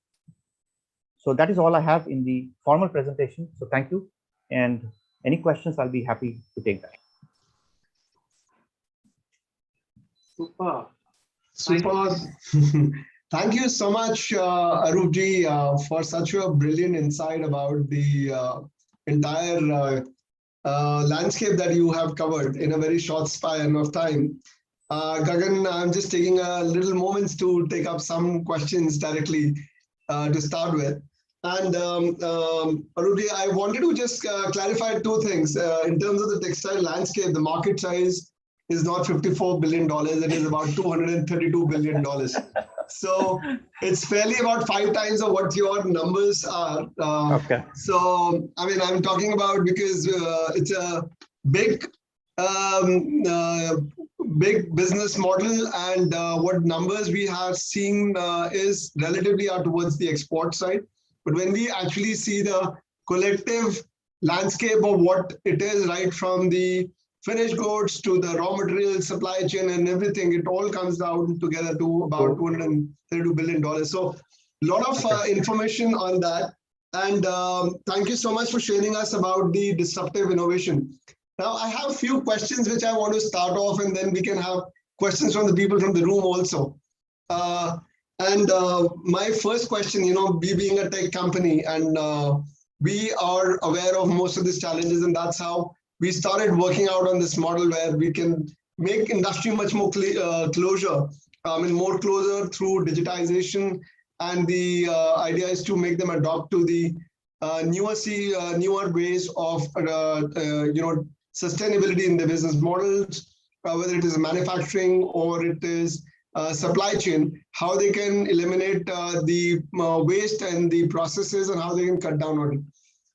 So that is all I have in the formal presentation. So thank you. And any questions, I'll be happy to take that. Super. Super. Thank you so much, Aroopji, for such a brilliant insight about the entire landscape that you have covered in a very short span of time. Gagan, I'm just taking a little moments to take up some questions directly to start with. And Arudi, I wanted to just clarify two things. In terms of the textile landscape, the market size is not $54 billion, it is about $232 billion. So it's fairly about 5 times of what your numbers are. Okay. So, I mean, I'm talking about because it's a big big business model, and what numbers we have seen is relatively are towards the export side. But when we actually see the collective landscape of what it is, right from the finished goods to the raw materials, supply chain, and everything, it all comes down together to about $232 billion. So a lot of information on that. And thank you so much for sharing us about the disruptive innovation. Now, I have a few questions which I want to start off, and then we can have questions from the people from the room also. My first question, we being a tech company, and we are aware of most of these challenges, and that's how we started working out on this model where we can make industry much more closer, more closer through digitization. And the idea is to make them adopt to the newer ways of sustainability in the business models, whether it is manufacturing or it is supply chain, how they can eliminate the waste and the processes, and how they can cut down on it.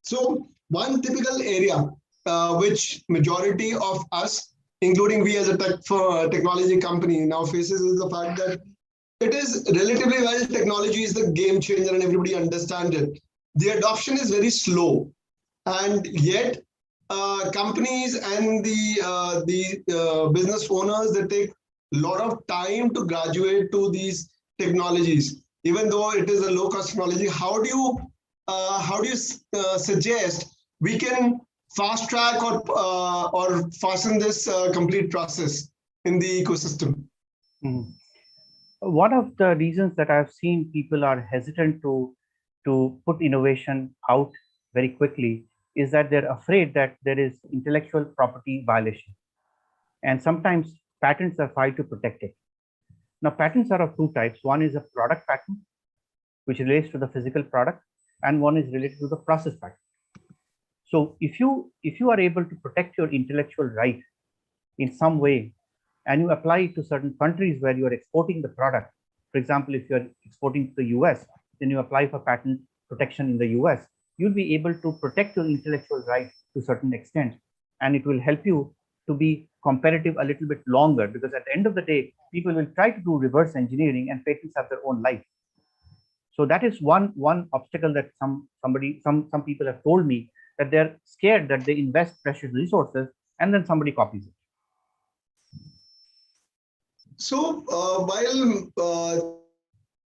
So one typical area which majority of us, including we as a technology company, now faces is the fact that it is relatively, well, technology is the game changer and everybody understands it. The adoption is very slow, and yet companies and the business owners, they take a lot of time to graduate to these technologies, even though it is a low cost technology. How do you suggest we can fast track or fasten this complete process in the ecosystem? Mm-hmm. One of the reasons that I've seen people are hesitant to put innovation out very quickly is that they're afraid that there is intellectual property violation. And sometimes patents are filed to protect it. Now, patents are of two types. One is a product patent, which relates to the physical product, and one is related to the process patent. So if you are able to protect your intellectual right in some way, and you apply it to certain countries where you are exporting the product, for example, if you're exporting to the US, then you apply for patent protection in the US, you'll be able to protect your intellectual right to a certain extent, and it will help you to be competitive a little bit longer, because at the end of the day, people will try to do reverse engineering, and patents have their own life. So that is one obstacle that some people have told me, that they're scared that they invest precious resources and then somebody copies it. So while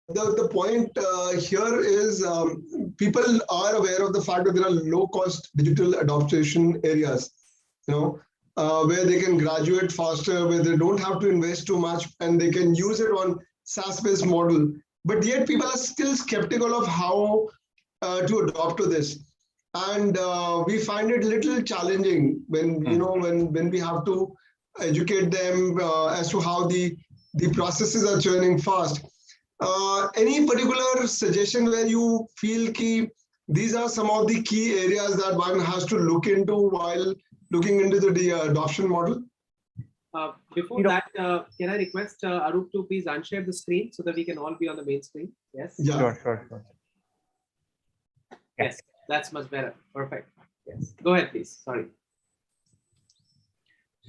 the point here is people are aware of the fact that there are low-cost digital adoption areas, where they can graduate faster, where they don't have to invest too much, and they can use it on SaaS-based model. But yet people are still skeptical of how to adopt to this, and we find it a little challenging when when we have to educate them as to how the processes are churning fast. Any particular suggestion where you feel these are some of the key areas that one has to look into while looking into the adoption model? Before that, can I request Arup to please unshare the screen so that we can all be on the main screen? Yes. Yeah. Sure. Yes, that's much better. Perfect. Yes. Go ahead, please. Sorry.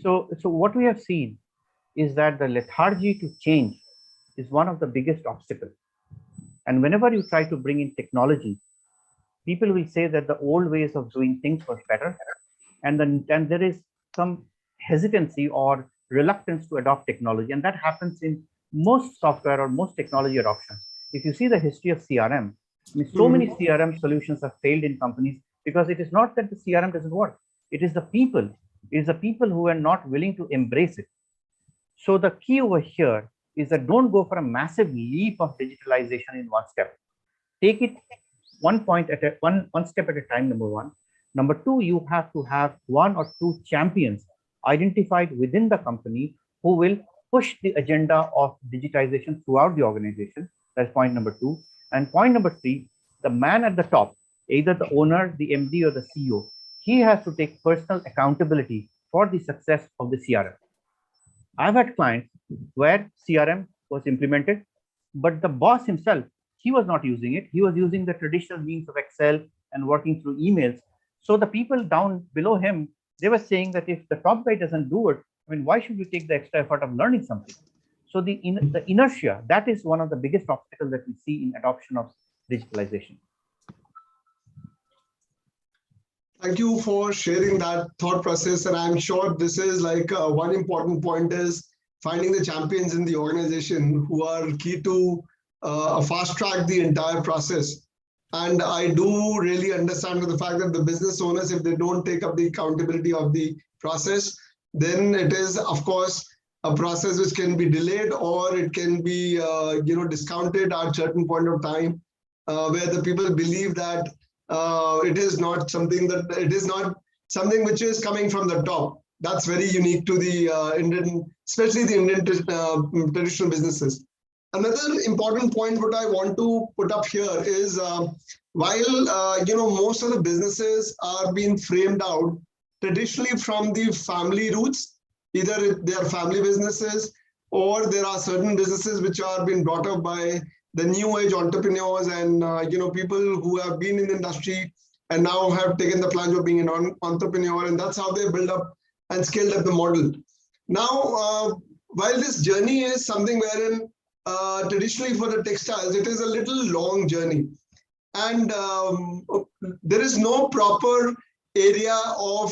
So what we have seen is that the lethargy to change is one of the biggest obstacles. And whenever you try to bring in technology, people will say that the old ways of doing things was better, and there is some hesitancy or reluctance to adopt technology, and that happens in most software or most technology adoption. If you see the history of CRM, so many CRM solutions have failed in companies because it is not that the CRM doesn't work. It is the people. It is the people who are not willing to embrace it. So the key over here is that don't go for a massive leap of digitalization in one step. Take it one step at a time, number one. Number two, you have to have one or two champions identified within the company who will push the agenda of digitization throughout the organization. That's point number two. And point number three, the man at the top, either the owner, the MD, or the CEO, he has to take personal accountability for the success of the CRM. I've had clients where CRM was implemented, but the boss himself, he was not using it. He was using the traditional means of Excel and working through emails. So the people down below him, they were saying that if the top guy doesn't do it, I mean, why should we take the extra effort of learning something? So the inertia, that is one of the biggest obstacles that we see in adoption of digitalization. Thank you for sharing that thought process. And I'm sure this is like one important point is finding the champions in the organization who are key to fast track the entire process. And I do really understand the fact that the business owners, if they don't take up the accountability of the process, then it is, of course, a process which can be delayed or it can be, discounted at a certain point of time, where the people believe that it is not something which is coming from the top. That's very unique to the Indian, especially the Indian traditional businesses. Another important point what I want to put up here is while most of the businesses are being framed out traditionally from the family roots, either they are family businesses or there are certain businesses which are being brought up by the new age entrepreneurs and people who have been in the industry and now have taken the plunge of being an entrepreneur, and that's how they build up and scaled up the model. Now, while this journey is something wherein traditionally for the textiles, it is a little long journey, and there is no proper area of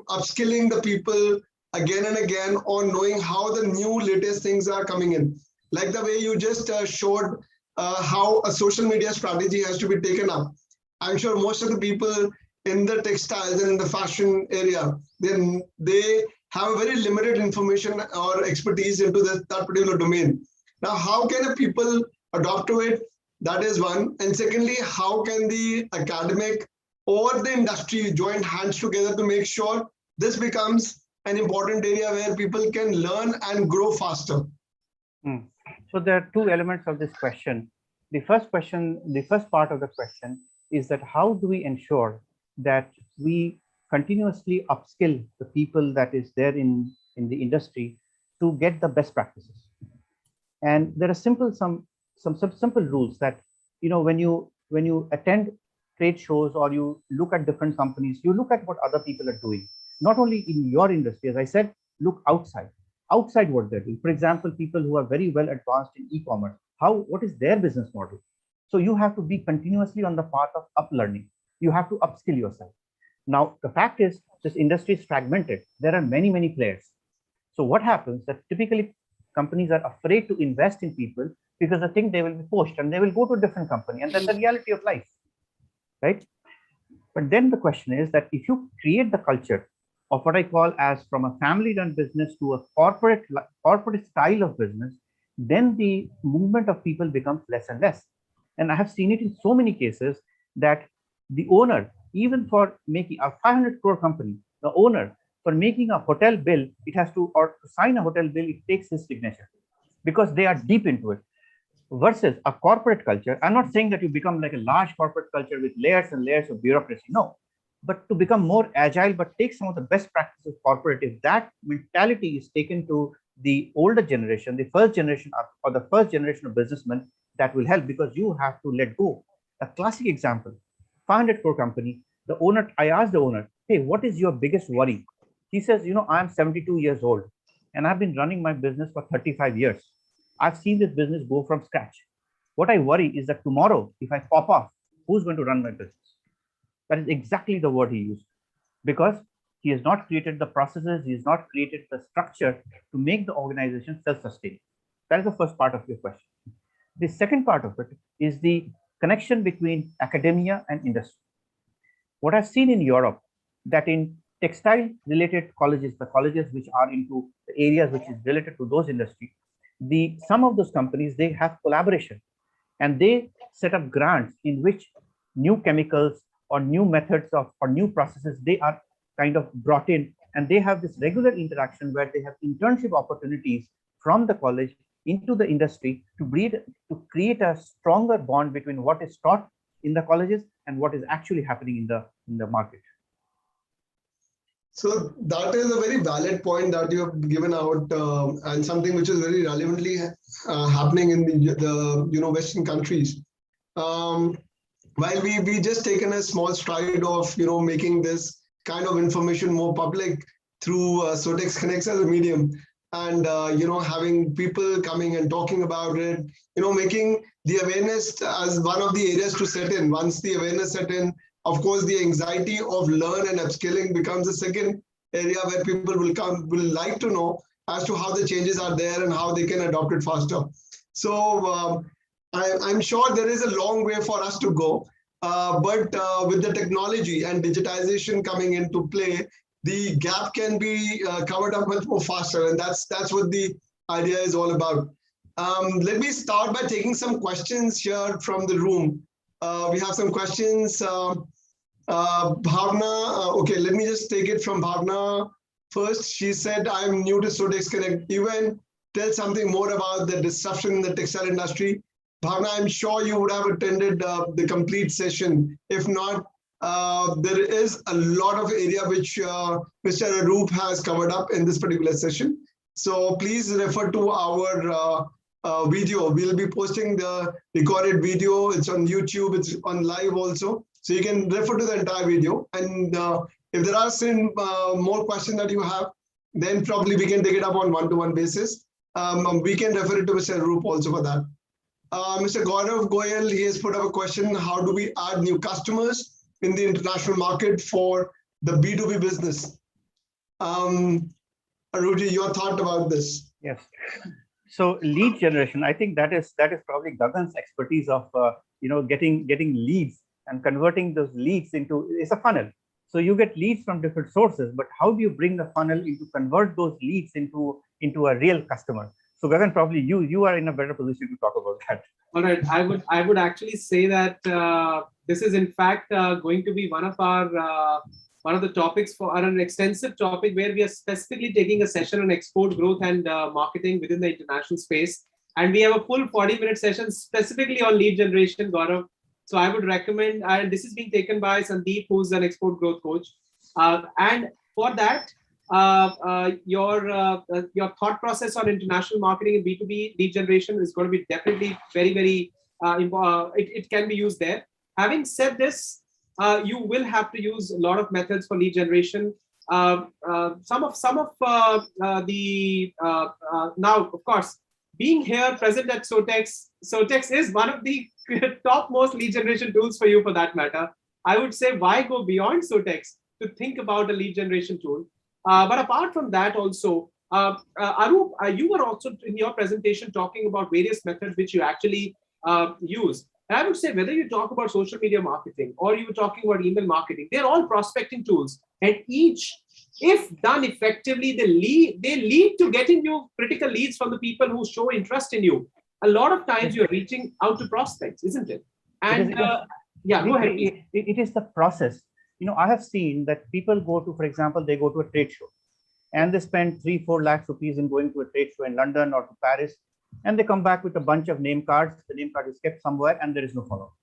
upskilling the people again and again on knowing how the new latest things are coming in. Like the way you just showed how a social media strategy has to be taken up. I'm sure most of the people in the textiles and in the fashion area, they have a very limited information or expertise into that particular domain. Now, how can a people adopt to it? That is one. And secondly, how can the academic or the industry join hands together to make sure this becomes an important area where people can learn and grow faster? So there are two elements of this question. The first part of the question is that how do we ensure that we continuously upskill the people that is there in the industry to get the best practices? And there are some simple rules that, when you attend trade shows or you look at different companies, you look at what other people are doing, not only in your industry. As I said, look outside what they're doing. For example, people who are very well advanced in e-commerce, what is their business model? So you have to be continuously on the path of up-learning. You have to upskill yourself. Now, the fact is, this industry is fragmented. There are many players. So what happens that typically companies are afraid to invest in people because they think they will be poached and they will go to a different company. And that's the reality of life, right? But then the question is that if you create the culture of what I call as from a family-run business to a corporate style of business, then the movement of people becomes less and less. And I have seen it in so many cases that the owner, even for making a 500 crore company, the owner for making a hotel bill, or to sign a hotel bill, it takes his signature because they are deep into it. Versus a corporate culture, I'm not saying that you become like a large corporate culture with layers and layers of bureaucracy. No, but to become more agile, but take some of the best practices of corporate. If that mentality is taken to the older generation, the first generation of businessmen, that will help because you have to let go. A classic example, 500 crore company, I asked the owner, hey, what is your biggest worry? He says, I'm 72 years old and I've been running my business for 35 years. I've seen this business go from scratch. What I worry is that tomorrow, if I pop off, who's going to run my business? That is exactly the word he used, because he has not created the processes, he has not created the structure to make the organization self-sustaining. That is the first part of your question. The second part of it is the connection between academia and industry. What I've seen in Europe, that in textile related colleges, the colleges which are into the areas which is related to those industries, some of those companies, they have collaboration and they set up grants in which new chemicals or new methods or new processes, they are kind of brought in and they have this regular interaction where they have internship opportunities from the college into the industry to create a stronger bond between what is taught in the colleges and what is actually happening in the market. So that is a very valid point that you have given out, and something which is very relevantly happening in the Western countries. While we just taken a small stride of making this kind of information more public through Sotex Connects as a medium, and having people coming and talking about it, making the awareness as one of the areas to set in. Once the awareness set in, of course, the anxiety of learn and upskilling becomes a second area where people will like to know as to how the changes are there and how they can adopt it faster. So I'm sure there is a long way for us to go, but with the technology and digitization coming into play, the gap can be covered up much more faster, and that's what the idea is all about. Let me start by taking some questions here from the room. We have some questions. Bhavna, okay, let me just take it from Bhavna first. She said, I'm new to Sotex Connect. Even tell something more about the disruption in the textile industry. Bhavna, I'm sure you would have attended the complete session. If not, there is a lot of area which Mr. Arup has covered up in this particular session. So please refer to our video. We'll be posting the recorded video. It's on YouTube. It's on live also. So you can refer to the entire video. And if there are some more questions that you have, then probably we can take it up on one-to-one basis. We can refer it to Mr. Arup also for that. Mr. Gaurav Goyal, he has put up a question: how do we add new customers in the international market for the B2B business? Arupji, your thought about this? Yes. So lead generation, I think that is probably Gagan's expertise of getting leads and converting those leads into, it's a funnel. So you get leads from different sources, but how do you bring the funnel into convert those leads into a real customer? So Gagan, probably you are in a better position to talk about that. All right, I would actually say that this is in fact going to be one of the topics for an extensive topic where we are specifically taking a session on export growth and marketing within the international space, and we have a full 40-minute session specifically on lead generation, Gaurav. So I would recommend, and this is being taken by Sandeep, who's an export growth coach, and for that. Your thought process on international marketing and B2B lead generation is going to be definitely very, very it can be used there. Having said this, you will have to use a lot of methods for lead generation. Some of the now, of course, being here present at Sotex is one of the topmost lead generation tools for you, for that matter. I would say, why go beyond Sotex to think about a lead generation tool? But apart from that also, Arup, you were also in your presentation talking about various methods which you actually use. And I would say whether you talk about social media marketing or you were talking about email marketing, they're all prospecting tools. And each, if done effectively, they lead to getting you critical leads from the people who show interest in you. A lot of times you're reaching out to prospects, isn't it? And yeah, go ahead. It is the process. I have seen that people go to, for example, they go to a trade show and they spend 3-4 lakhs rupees in going to a trade show in London or to Paris, and they come back with a bunch of name cards. The name card is kept somewhere and there is no follow-up.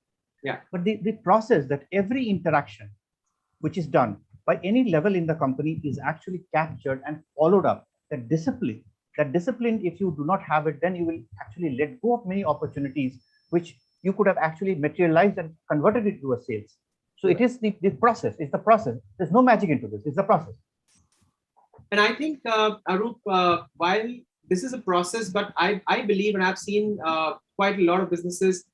Yeah. But the process, that every interaction which is done by any level in the company is actually captured and followed up. That discipline, if you do not have it, then you will actually let go of many opportunities which you could have actually materialized and converted it to a sales. So it is the process. It's the process. There's no magic into this. It's the process. And I think, Arup, while this is a process, but I believe, and I've seen quite a lot of businesses,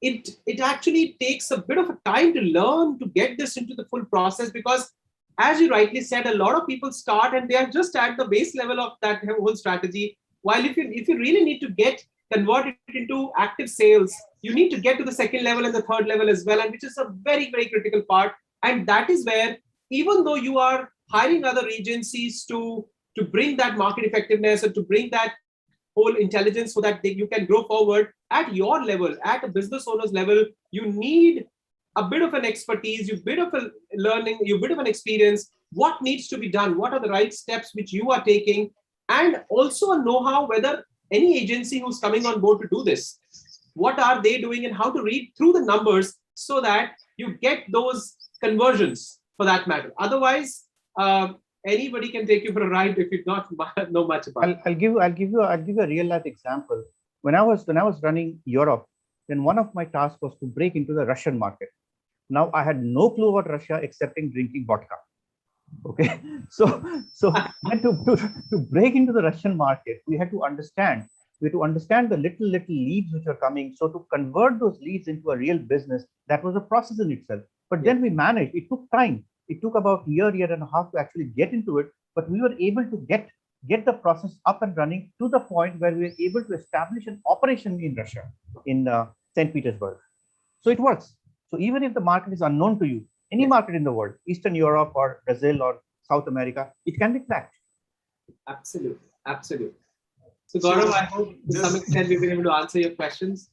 it actually takes a bit of a time to learn to get this into the full process, because as you rightly said, a lot of people start and they are just at the base level of that whole strategy. While if you really need to convert it into active sales, you need to get to the second level and the third level as well, and which is a very, very critical part. And that is where, even though you are hiring other agencies to bring that market effectiveness or to bring that whole intelligence so that you can grow forward at your level, at a business owner's level, you need a bit of an expertise, you bit of a learning, you bit of an experience what needs to be done, what are the right steps which you are taking, and also a know-how whether any agency who's coming on board to do this, what are they doing and how to read through the numbers so that you get those conversions for that matter. Otherwise, anybody can take you for a ride if you not know much about it. I'll give you a real life example. When I was running Europe, then one of my tasks was to break into the Russian market. Now I had no clue about Russia excepting drinking vodka. Okay, so to break into the Russian market, we had to understand the little leads which are coming. So to convert those leads into a real business, that was a process in itself. But then we managed. It took time. It took about a year and a half to actually get into it. But we were able to get the process up and running to the point where we were able to establish an operation in Russia, in St. Petersburg. So it works. So even if the market is unknown to you, any market in the world, Eastern Europe or Brazil or South America, it can be cracked. Absolutely, absolutely. So Gaurav, I hope to some extent we've been able to answer your questions.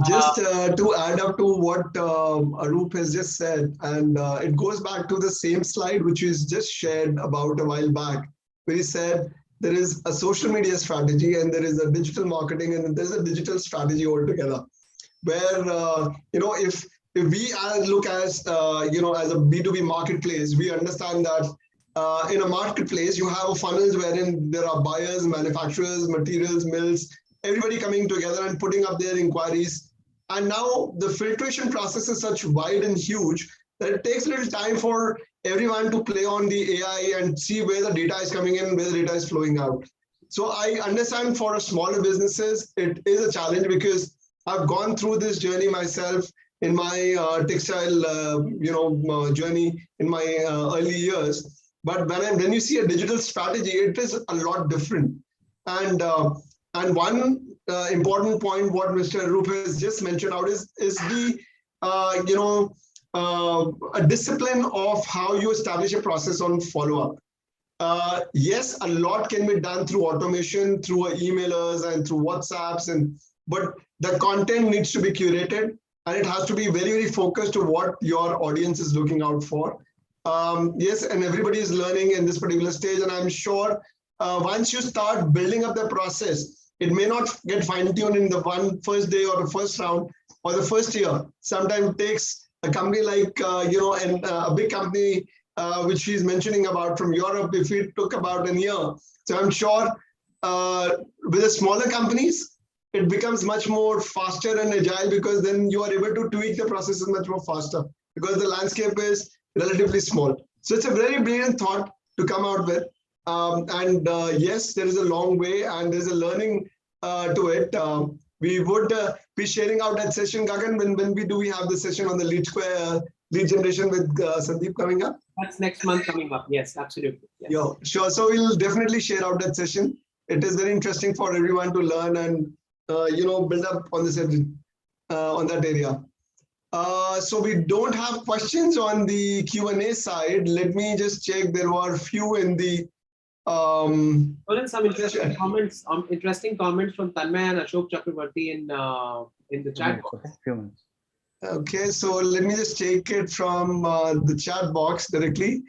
Just to add up to what Arup has just said, and it goes back to the same slide which is just shared about a while back, where he said there is a social media strategy and there is a digital marketing and there's a digital strategy altogether. Where if we look as as a B2B marketplace, we understand that in a marketplace you have funnels wherein there are buyers, manufacturers, materials, mills, everybody coming together and putting up their inquiries. And now the filtration process is such wide and huge that it takes a little time for everyone to play on the AI and see where the data is coming in, where the data is flowing out. So I understand for smaller businesses, it is a challenge because I've gone through this journey myself in my textile journey in my early years. But when you see a digital strategy, it is a lot different. And one important point, what Mr. Arup has just mentioned out is the a discipline of how you establish a process on follow-up. Yes, a lot can be done through automation, through emailers and through WhatsApps, but the content needs to be curated and it has to be very, very focused to what your audience is looking out for. Yes, and everybody is learning in this particular stage, and I'm sure once you start building up the process, it may not get fine-tuned in the first day or the first round or the first year. Sometimes it takes a company like a big company which he's mentioning about from Europe, if it took about a year. So I'm sure with the smaller companies, it becomes much more faster and agile because then you are able to tweak the processes much more faster because the landscape is relatively small. So it's a very brilliant thought to come out with. Yes, there is a long way and there's a learning to it. We would be sharing out that session, Gagan, when we have the session on the lead generation with Sandeep coming up? That's next month coming up. Yes, absolutely. Yes. Yeah, sure. So we'll definitely share out that session. It is very interesting for everyone to learn and build up on this on that area. So we don't have questions on the Q&A side. Let me just check. There were a few in the some interesting comments. Interesting comments from Tanmay and Ashok Chakravarti in the chat box. Okay, few minutes. Okay, so let me just take it from the chat box directly.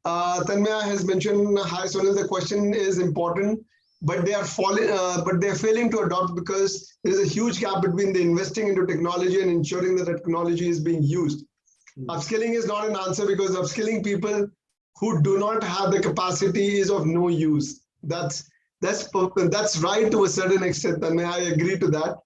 Tanmay has mentioned, hi Sonal, the question is important, but they are failing to adopt because there is a huge gap between the investing into technology and ensuring that the technology is being used. Upskilling is not an answer because upskilling people who do not have the capacity is of no use. That's right to a certain extent, Tanmay. I agree to that.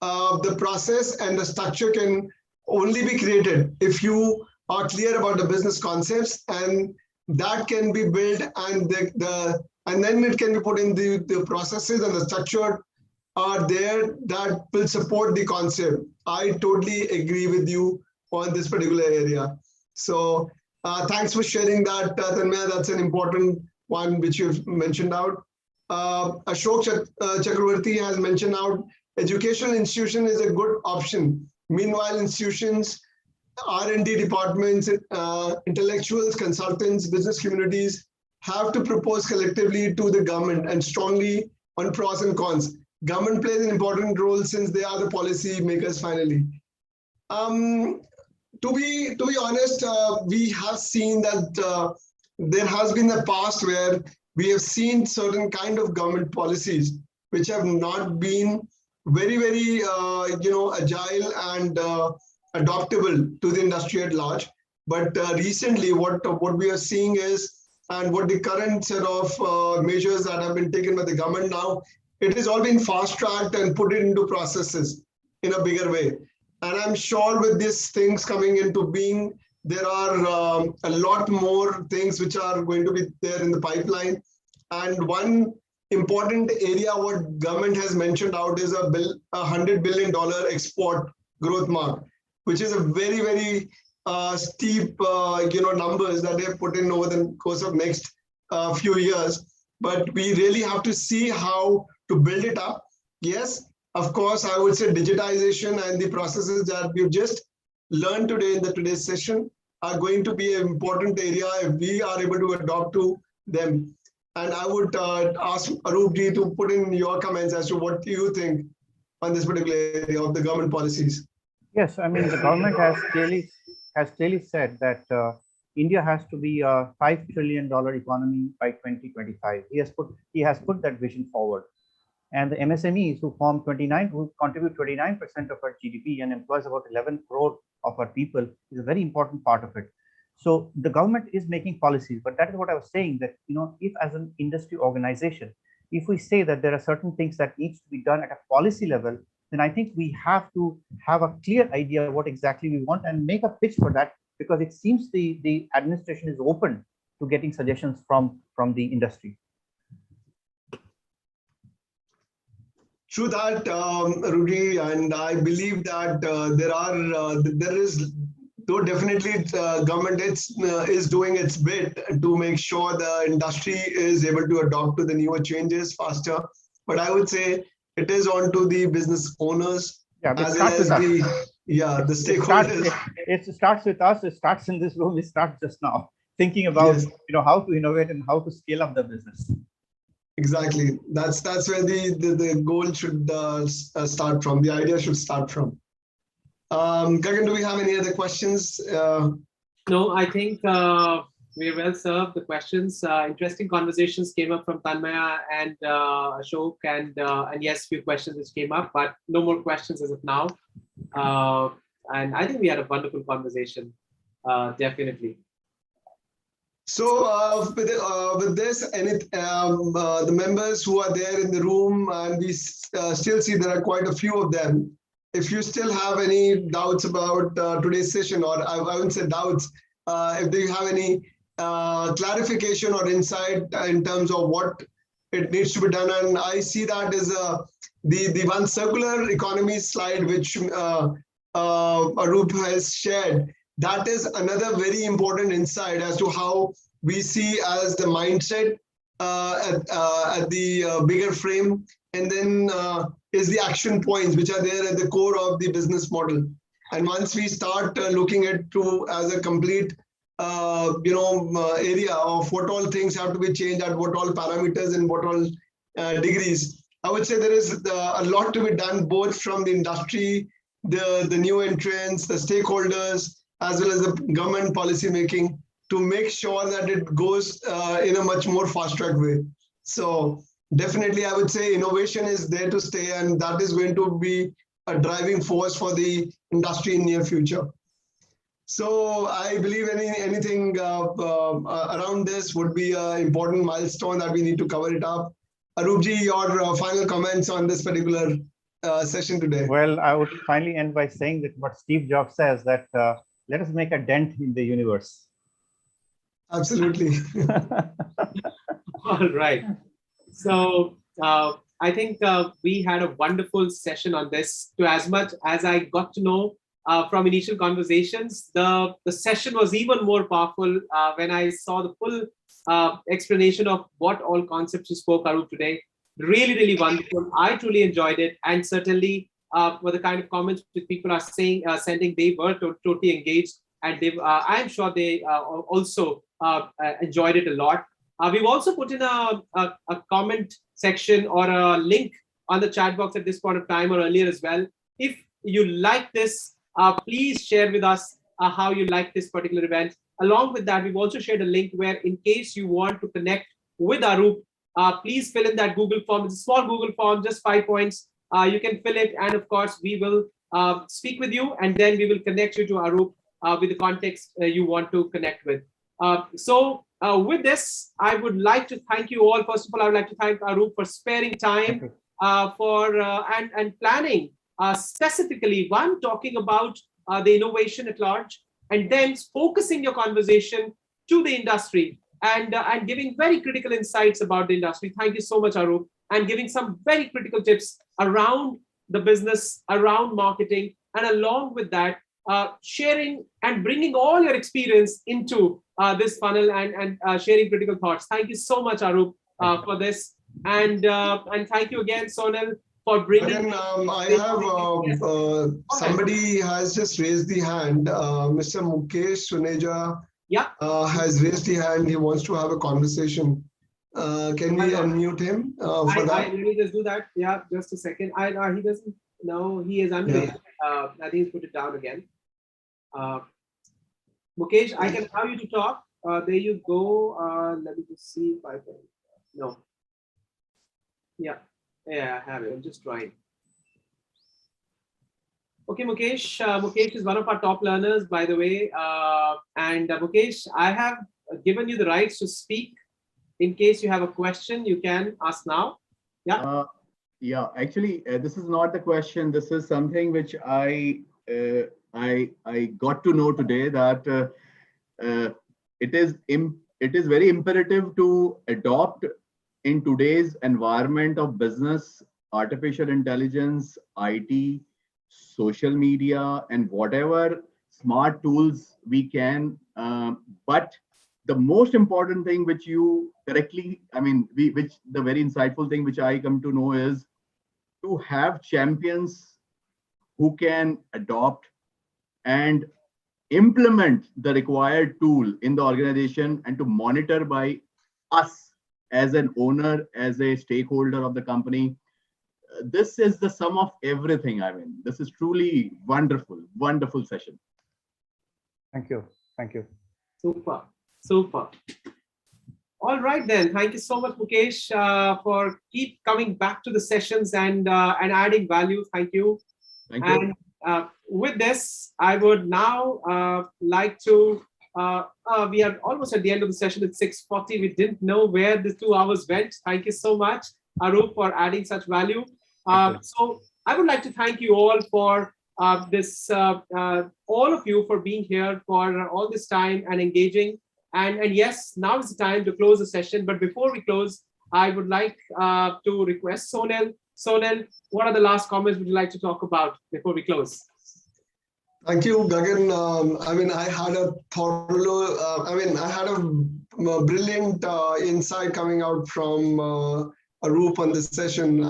The process and the structure can only be created if you are clear about the business concepts, and that can be built, and then it can be put in the processes, and the structure are there that will support the concept. I totally agree with you on this particular area. So thanks for sharing that, Tanmay. That's an important one which you've mentioned out. Ashok Chakravarti has mentioned out, educational institution is a good option. Meanwhile, institutions, R&D departments, intellectuals, consultants, business communities have to propose collectively to the government and strongly on pros and cons. Government plays an important role since they are the policy makers finally. To be honest, we have seen that there has been a past where we have seen certain kind of government policies which have not been very agile and adaptable to the industry at large. But recently, what we are seeing is, and what the current set of measures that have been taken by the government now, it has all been fast tracked and put it into processes in a bigger way. And I'm sure with these things coming into being, there are a lot more things which are going to be there in the pipeline. And one important area what government has mentioned out is $100 billion export growth mark, which is a very steep numbers that they have put in over the course of next few years. But we really have to see how to build it up. Yes, of course, I would say digitization and the processes that we've just learned today in the today's session are going to be an important area if we are able to adopt to them. And I would ask Aroopji to put in your comments as to what do you think on this particular area of the government policies. Yes, I mean the government has clearly said that India has to be a $5 trillion economy by 2025. He has put that vision forward, and the MSMEs who contribute 29% of our GDP and employs about 11 crore of our people is a very important part of it. So the government is making policies, but that is what I was saying, that if as an industry organization, if we say that there are certain things that needs to be done at a policy level, then I think we have to have a clear idea of what exactly we want and make a pitch for that, because it seems the administration is open to getting suggestions from the industry. True that, Rudy, and I believe that there is, though definitely government is doing its bit to make sure the industry is able to adopt to the newer changes faster. But I would say it is on to the business owners, as well as the stakeholders. It starts with us. It starts in this room. It starts just now, thinking about how to innovate and how to scale up the business. Exactly. That's where the goal should start from. The idea should start from. Gagan, do we have any other questions? No, I think we're well served. The questions, interesting conversations came up from Tanmaya and Ashok, and yes, few questions which came up, but no more questions as of now. And I think we had a wonderful conversation, definitely. So with this, the members who are there in the room, and we still see there are quite a few of them. If you still have any doubts about today's session, or I wouldn't say doubts, if you have any clarification or insight in terms of what it needs to be done, and I see that as the one circular economy slide which Arup has shared. That is another very important insight as to how we see as the mindset at the bigger frame, and then is the action points which are there at the core of the business model. And once we start looking at as a complete area of what all things have to be changed at what all parameters and what all degrees, I would say there is a lot to be done, both from the industry, the new entrants, the stakeholders, as well as the government policy making, to make sure that it goes in a much more fast-track way. So definitely, I would say innovation is there to stay, and that is going to be a driving force for the industry in near future. So I believe anything around this would be an important milestone that we need to cover it up. Aroopji, your final comments on this particular session today? Well, I would finally end by saying that what Steve Jobs says, that let us make a dent in the universe. Absolutely. All right. So I think we had a wonderful session on this. To as much as I got to know from initial conversations, the session was even more powerful when I saw the full explanation of what all concepts you spoke, Arup, today. Really, really wonderful. I truly enjoyed it, and certainly for the kind of comments that people are saying, sending, they were totally engaged, and I'm sure they also enjoyed it a lot. We've also put in a comment section or a link on the chat box at this point of time or earlier as well. If you like this, please share with us how you like this particular event. Along with that, we've also shared a link where, in case you want to connect with Arup, please fill in that Google form. It's a small Google form, just 5 points. You can fill it, and of course, we will speak with you, and then we will connect you to Arup with the context you want to connect with. With this, I would like to thank you all. First of all, I would like to thank Arup for sparing time and planning specifically, one, talking about the innovation at large, and then focusing your conversation to the industry and giving very critical insights about the industry. Thank you so much, Arup, and giving some very critical tips around the business, around marketing, and along with that, sharing and bringing all your experience into this funnel and sharing critical thoughts. Thank you so much, Arup, for this. And thank you again, Sonal, for bringing. Again, I have somebody has just raised the hand. Mr. Mukesh Suneja has raised the hand. He wants to have a conversation. Can we unmute him for that? Let me just do that. Yeah, just a second. He doesn't. No, he is unraised. I think he's put it down again. Mukesh, I can allow you to talk. There you go. Let me just see if I can. No. Yeah, I have it. I'm just trying. Okay, Mukesh. Mukesh is one of our top learners, by the way. Mukesh, I have given you the rights to speak. In case you have a question, you can ask now. Yeah. Actually, this is not the question. This is something which I got to know today, that it is very imperative to adopt in today's environment of business, artificial intelligence, IT, social media, and whatever smart tools we can. But the most important thing, which you correctly, which the very insightful thing which I come to know is to have champions who can adopt and implement the required tool in the organization, and to monitor by us as an owner, as a stakeholder of the company. This is the sum of everything. This is truly wonderful, wonderful session. Thank you. Thank you. Super. All right then. Thank you so much, Mukesh, for keep coming back to the sessions and adding value. Thank you. Thank you. And with this, I would now like to. We are almost at the end of the session at 6:40. We didn't know where the 2 hours went. Thank you so much, Arup, for adding such value. So I would like to thank you all for all of you for being here for all this time and engaging. And yes, now is the time to close the session. But before we close, I would like to request Sonal. Sonal, what are the last comments would you like to talk about before we close? Thank you, Gagan. I had a thorough, I had a brilliant insight coming out from Arup on this session.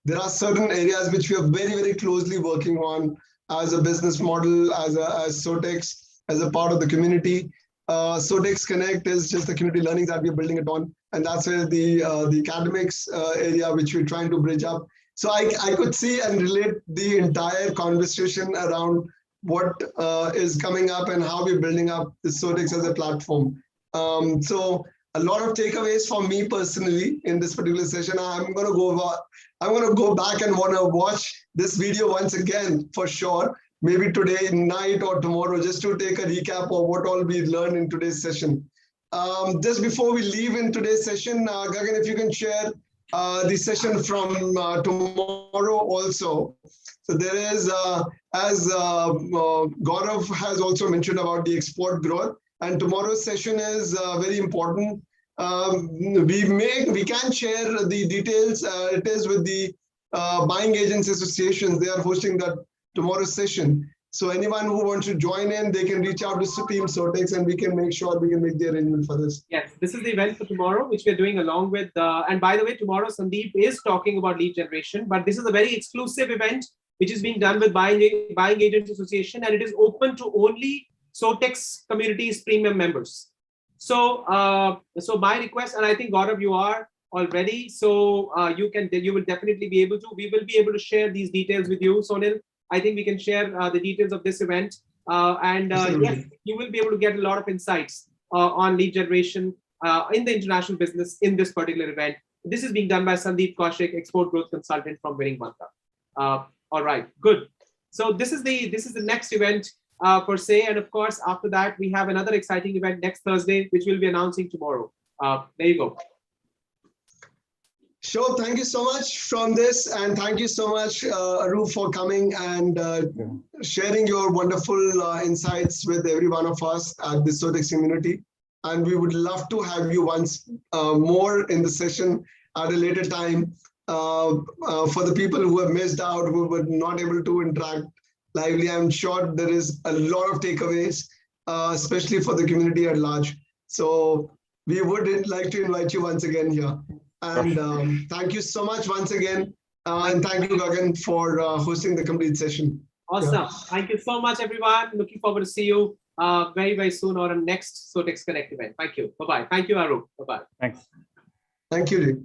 There are certain areas which we are very, very closely working on as a business model, as Sotex, as a part of the community. Sotex Connect is just the community learning that we're building it on. And that's where the academics area, which we're trying to bridge up. So I could see and relate the entire conversation around what is coming up and how we're building up the Sotex as a platform. So a lot of takeaways for me personally in this particular session. I'm going to go back and want to watch this video once again for sure. Maybe today night or tomorrow, just to take a recap of what all we learned in today's session. Just before we leave in today's session, Gagan, if you can share the session from tomorrow also. So there is, as Gaurav has also mentioned about the export growth, and tomorrow's session is very important. We can share the details. It is with the buying agents associations. They are hosting that tomorrow's session. So anyone who wants to join in, they can reach out to Team Sotex, and we can make sure we can make the arrangement for this. Yes, this is the event for tomorrow, which we're doing along with, and by the way, tomorrow Sandeep is talking about lead generation, but this is a very exclusive event, which is being done with Buying Agents Association, and it is open to only Sotex Community's premium members. So, my request, and I think Gaurav, you are already, so you will definitely be able to. We will be able to share these details with you, Sonal. I think we can share the details of this event Yes, you will be able to get a lot of insights on lead generation in the international business in this particular event. This is being done by Sandeep Kaushik, export growth consultant from Winning Manta. All right, good. So this is the next event per se, and of course after that we have another exciting event next Thursday, which we'll be announcing tomorrow. There you go. Sure, thank you so much from this, and thank you so much, Aru, for coming and sharing your wonderful insights with every one of us at the Sotex community. And we would love to have you once more in the session at a later time. For the people who have missed out, who were not able to interact lively, I'm sure there is a lot of takeaways, especially for the community at large. So we would like to invite you once again here. And thank you so much once again. And thank you, Gagan, for hosting the complete session. Awesome. Yeah. Thank you so much, everyone. Looking forward to see you very, very soon on our next Sotex Connect event. Thank you. Bye-bye. Thank you, Aru. Bye-bye. Thanks. Thank you, Lee.